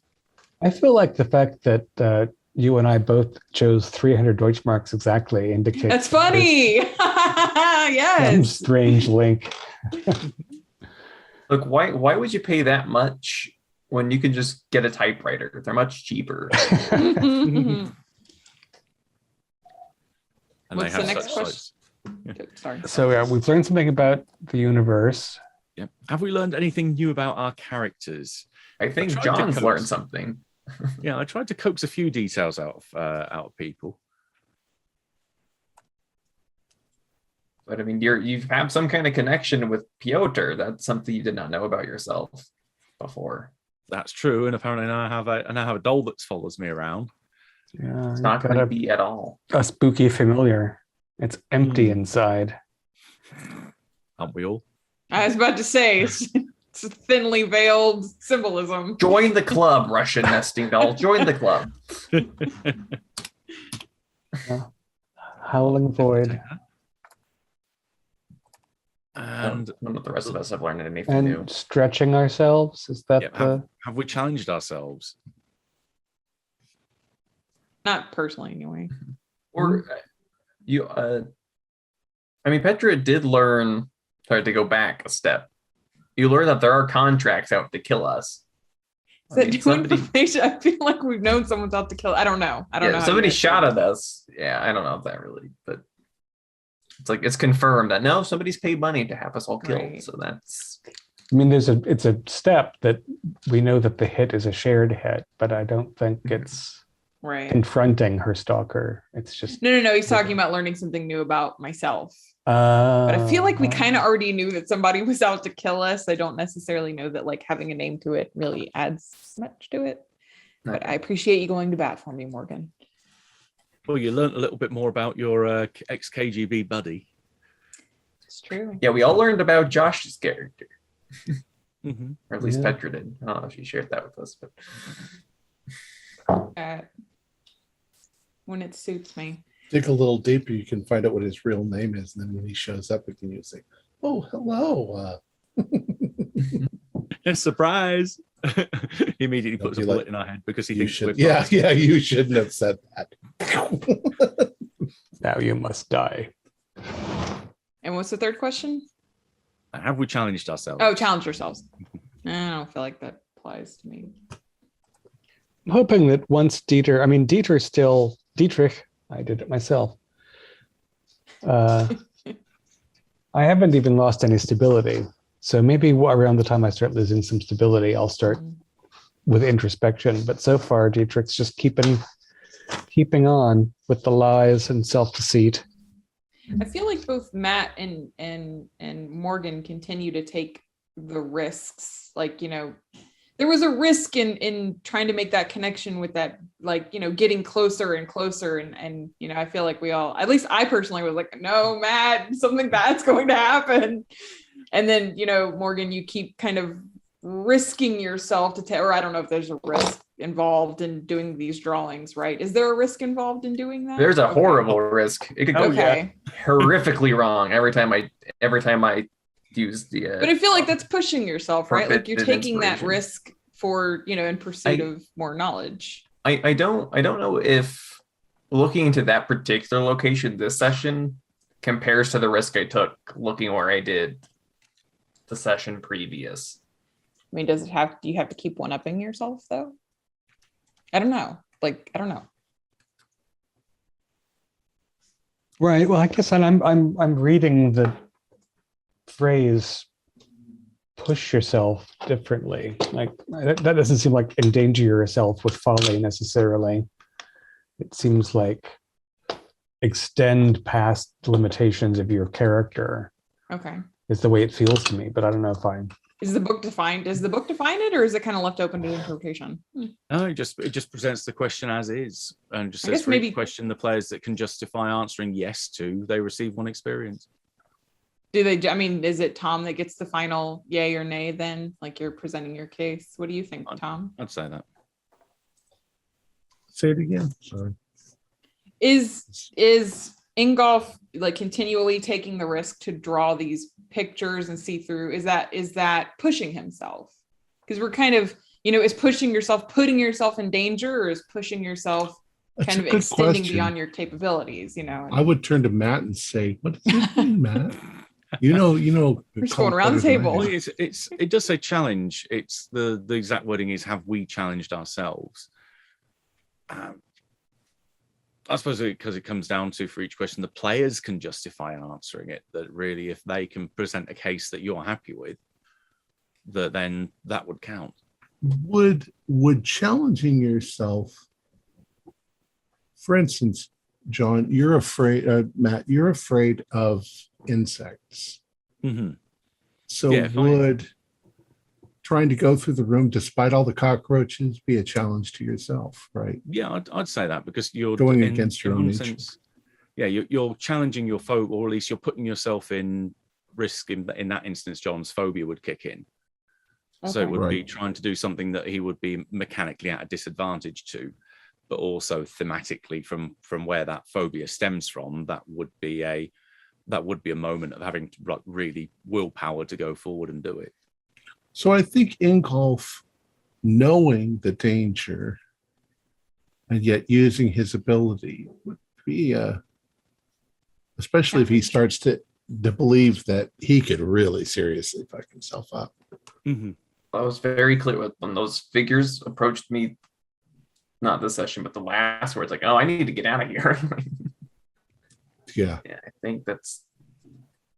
I feel like the fact that you and I both chose 300 Deutschmarks exactly indicates That's funny. some Yes. strange link. Look, why would you pay that much when you can just get a typewriter? They're much cheaper. And What's they the have next such question? sites. Sorry. So yeah, we've learned something about the universe. Yeah. Have we learned anything new about our characters? I think tried to John's coax. learned something. Yeah, I tried to coax a few details out of people. But I mean, you have some kind of connection with Piotr. That's something you did not know about yourself before. That's true, and apparently now I now have a doll that follows me around. Yeah, It's not got creepy at all. a spooky familiar. It's empty inside. Aren't we all? I was about to say it's a thinly veiled symbolism. Join the club, Russian nesting doll. Join the club. Howling void. And I don't know if the rest of us have learned anything new. And stretching ourselves. Is that yeah, have we challenged ourselves? Not personally, anyway. Or you, I mean, Petra did learn. Sorry to go back a step. You learn that there are contracts out to kill us. Is that doing information? I feel like we've known someone's out to kill. I don't know. I don't know. Somebody shot at us. Yeah, I don't know if that really, but it's like it's confirmed that no, somebody's paid money to have us all killed. Right. So that's. I mean, it's a step that we know that the hit is a shared hit, but I don't think it's right confronting her stalker. It's just no. He's talking about learning something new about myself. But I feel like we kind of already knew that somebody was out to kill us. I don't necessarily know that like having a name to it really adds much to it. But I appreciate you going to bat for me, Morgan. Well, you learned a little bit more about your ex-KGB buddy. It's true. Yeah, we all learned about Josh's character. Mm-hmm. Or at least Yeah. Petra did. I don't know if she shared that with us, but When it suits me. Dig a little deeper, you can find out what his real name is, and then when he shows up, we can use it. Oh, hello. Surprise! He immediately puts a be bullet like, in our head because he You thinks should, we're yeah, you shouldn't have said that. now you must die. And what's the third question? Have we challenged ourselves? Oh, challenge yourselves. I don't feel like that applies to me. I'm hoping that once Dietrich, I did it myself. I haven't even lost any stability. So maybe around the time I start losing some stability, I'll start with introspection. But so far, Dietrich's just keeping on with the lies and self-deceit. I feel like both Matt and Morgan continue to take the risks. Like, you know, there was a risk in trying to make that connection with that, like, you know, getting closer and closer. And, you know, I feel like we all, at least I personally was like, no, Matt, something bad's going to happen. And then, you know, Morgan, you keep kind of risking yourself to or I don't know if there's a risk, involved in doing these drawings, right? Is there a risk involved in doing that? There's a Okay. horrible risk. It could go Okay. horrifically wrong every time I use the. But I feel like that's pushing yourself, right? Like you're forbidden taking that inspiration. risk for, in pursuit of more knowledge. I don't know if looking into that particular location this session compares to the risk I took looking where I did the session previous. I mean, do you have to keep one-upping yourself though? I don't know. I don't know. Right. Well, I guess I'm reading the phrase "push yourself" differently. Like that doesn't seem like endanger yourself with folly necessarily. It seems like extend past limitations of your character. Okay. Is the way it feels to me, but I don't know if I'm. Is the book defined? Does the book define it, or is it kind of left open to interpretation? No, it just presents the question as is, and just I says guess for maybe- each question the players that can justify answering yes to, they receive 1 experience. Do they? I mean, is it Tom that gets the final yay or nay? Then, like you're presenting your case. What do you think, Tom? I'd say that. Say it again. Sorry. Is Ingolf like continually taking the risk to draw these pictures and see through? Is that pushing himself? Because we're kind of, is pushing yourself, putting yourself in danger, or is pushing yourself That's kind a of good extending question. beyond your capabilities? I would turn to Matt and say, "What does it mean, Matt?" You know. We're just going around the better than I table. do. Well, it does say challenge. It's the exact wording is, have we challenged ourselves? I suppose because it comes down to, for each question, the players can justify answering it. That really, if they can present a case that you're happy with, then that would count. Would challenging yourself, for instance, John, you're afraid, Matt, you're afraid of insects. Mm-hmm. So Yeah, fine. would trying to go through the room despite all the cockroaches be a challenge to yourself, right? Yeah, I'd say that, because you're Going against your in own one nature. sense, yeah, you're challenging your phobia, or at least you're putting yourself in risk. In that instance, John's phobia would kick in. So it Okay. would be Right. trying to do something that he would be mechanically at a disadvantage to, but also thematically from where that phobia stems from, that would be a moment of having really willpower to go forward and do it. So I think Ingolf, knowing the danger and yet using his ability, would be especially if he starts to believe that he could really seriously fuck himself up. Mm-hmm. I was very clear with when those figures approached me, not this session, but the last, where it's like, oh, I need to get out of here. Yeah. Yeah, I think that's.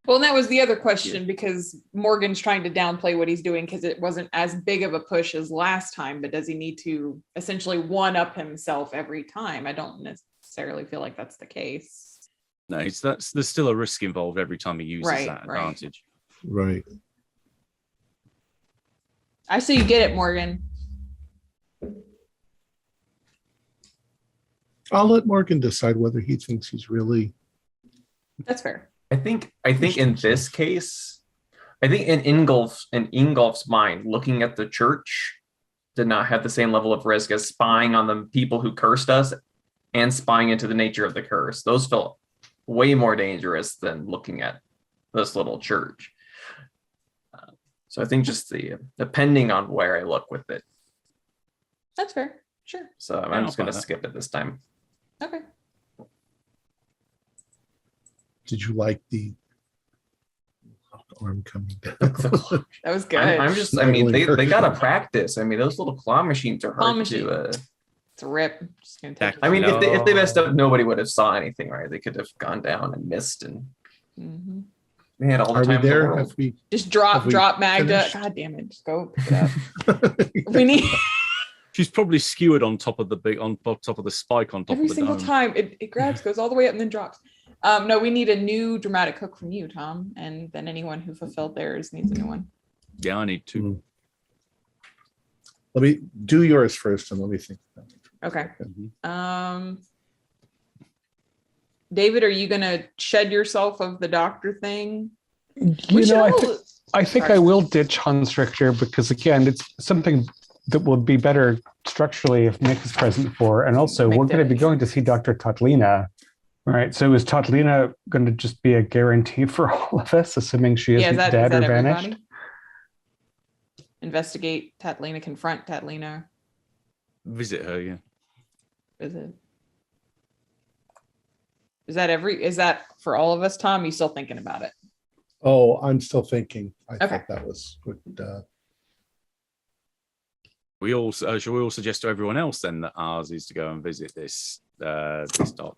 Well, and that was the other question, because Morgan's trying to downplay what he's doing because it wasn't as big of a push as last time, but does he need to essentially one-up himself every time? I don't necessarily feel like that's the case. No, there's still a risk involved every time he uses Right, that right. advantage. Right. I say you get it, Morgan. I'll let Morgan decide whether he thinks he's really. That's fair. I think in this case, I think in Ingolf's mind, looking at the church did not have the same level of risk as spying on the people who cursed us and spying into the nature of the curse. Those felt way more dangerous than looking at this little church. So I think just depending on where I look with it. That's fair. Sure. So Yeah, I'm just I'll going to buy that. skip it this time. Okay. Did you like the arm coming down? That was good. I'm just, I mean, Snuggling they got to her. practice. I mean, those little claw machines are Claw hard machine. to. It's a rip. Just gonna take I mean, No. if they messed up, nobody would have saw anything, right? They could have gone down and missed, and Mhm. they had all the Are we time in the there? world. Have we? Just drop Have we Magda. finished? God damn it. Just go pick it up. We need She's probably skewered on top of the spike on top every of the single dome. time it grabs, goes all the way up and then drops. No, we need a new dramatic hook from you, Tom, and then anyone who fulfilled theirs needs a new one. Yeah, I need to. Mm. Let me do yours first, and let me think. Okay. Mhm. David, are you gonna shed yourself of the doctor thing? You know, I think I Sorry. will ditch Hans Richter because, again, it's something that would be better structurally if Mick is present for. And also, Mick we're going to did be it. going to see Dr. Tatlina, right? So is Tatlina going to just be a guarantee for all of us, assuming she Yeah, isn't is that dead or everybody? vanished? Investigate Tatlina, confront Tatlina. Visit her, yeah. Is that for all of us, Tom? You still thinking about it? Oh, I'm still thinking. I Okay. thought that was what. Shall we all suggest to everyone else then that ours is to go and visit this doc?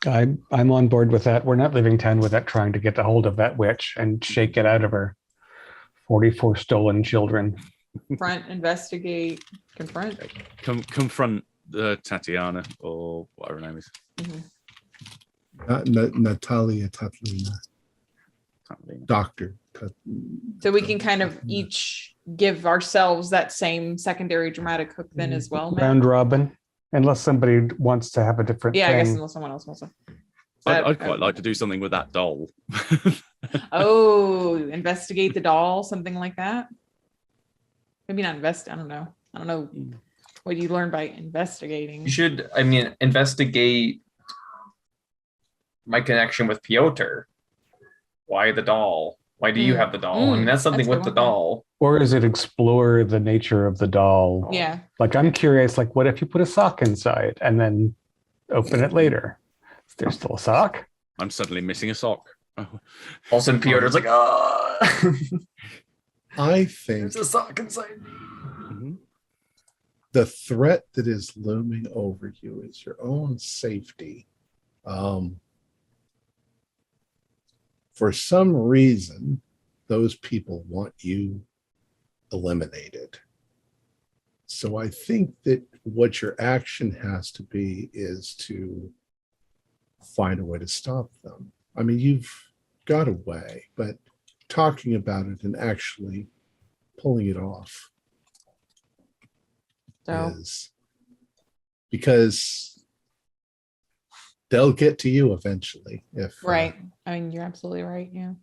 I'm on board with that. We're not leaving town without trying to get a hold of that witch and shake it out of her 44 stolen children. Confront, investigate, confront. Confront Tatiana, or whatever her name is. Natalia Tatlina. Doctor. So we can kind of each give ourselves that same secondary dramatic hook then as well, Matt? Round robin, unless somebody wants to have a different Yeah, thing. I guess unless someone else wants to. I'd quite like to do something with that doll. Oh, investigate the doll, something like that. Maybe not invest. I don't know. What do you learn by investigating? You should, investigate my connection with Piotr. Why the doll? Why do you have the doll? That's something that's with the good one. doll. Or is it explore the nature of the doll? Yeah. Like, I'm curious, like, what if you put a sock inside and then open it later? Is there still a sock? I'm suddenly missing a sock. All of a sudden, Piotr's like, oh, I think there's a sock inside me. the threat that is looming over you is your own safety. For some reason, those people want you eliminated. So I think that what your action has to be is to find a way to stop them. I mean, you've got a way, but talking about it and actually pulling it off is because they'll get to you eventually. If Right. I mean, you're absolutely right. Yeah.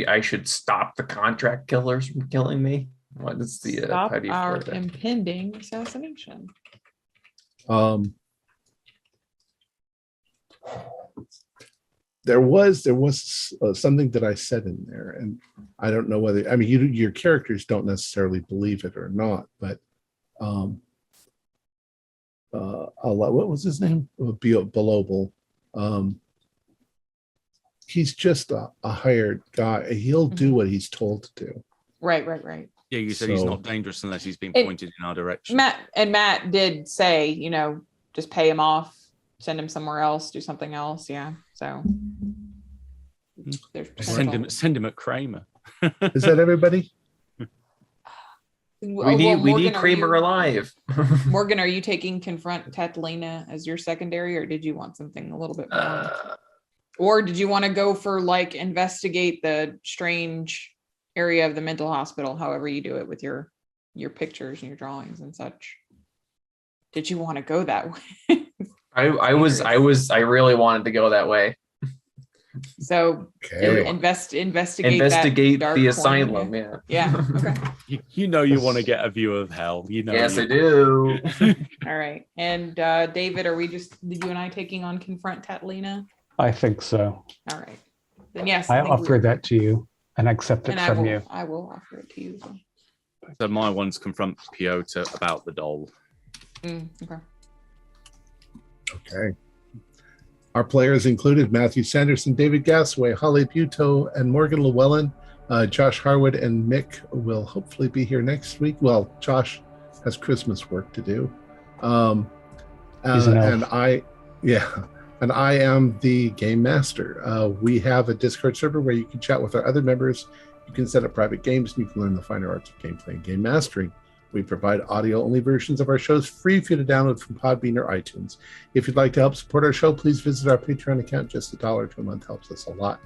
I should stop the contract killers from killing me. What is the Stop how do you our word that? impending assassination. there was something that I said in there, and I don't know whether, I mean, your characters don't necessarily believe it or not, but what was his name? Belobel. He's just a hired guy. He'll do what he's told to do. Right. Yeah, you said he's not dangerous unless he's been And pointed in our direction. Matt did say, just pay him off, send him somewhere else, do something else. Yeah. So there's Send him at Kramer. Is that everybody? We need Kramer alive. Morgan, are you taking confront Tatlina as your secondary, or did you want something a little bit more? Or did you want to go for like investigate the strange area of the mental hospital, however you do it with your pictures and your drawings and such? Did you want to go that way? I really wanted to go that way. So Okay. investigate that the asylum. Yeah. Yeah. Okay. You want to get a view of hell. Yes, I do. All right. And David, are we just you and I taking on confront Tatlina? I think so. All right. Then yes. I think offer that to you and accept it from you. I will offer it to you. So my one's confront Piotr about the doll. Okay. Okay. Our players included Matthew Sanderson, David Gasaway, Holly Buteau, and Morgan Llewellyn. Josh Harwood and Mick will hopefully be here next week. Well, Josh has Christmas work to do. And I am the game master. We have a Discord server where you can chat with our other members. You can set up private games, and you can learn the finer arts of gameplay and game mastering. We provide audio-only versions of our shows free for you to download from Podbean or iTunes. If you'd like to help support our show, please visit our Patreon account. Just $1 to a month helps us a lot.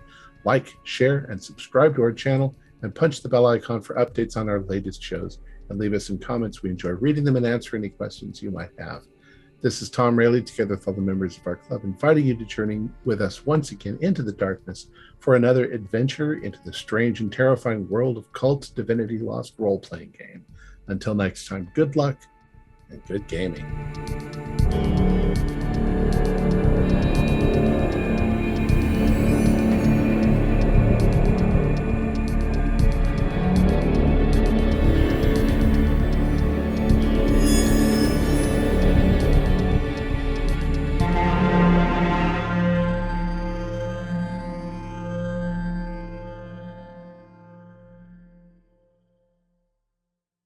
Like, share, and subscribe to our channel, and punch the bell icon for updates on our latest shows. And leave us some comments. We enjoy reading them and answering any questions you might have. This is Tom Rayleigh, together with all the members of our club, inviting you to journey with us once again into the darkness for another adventure into the strange and terrifying world of KULT Divinity Lost role-playing game. Until next time, good luck and good gaming.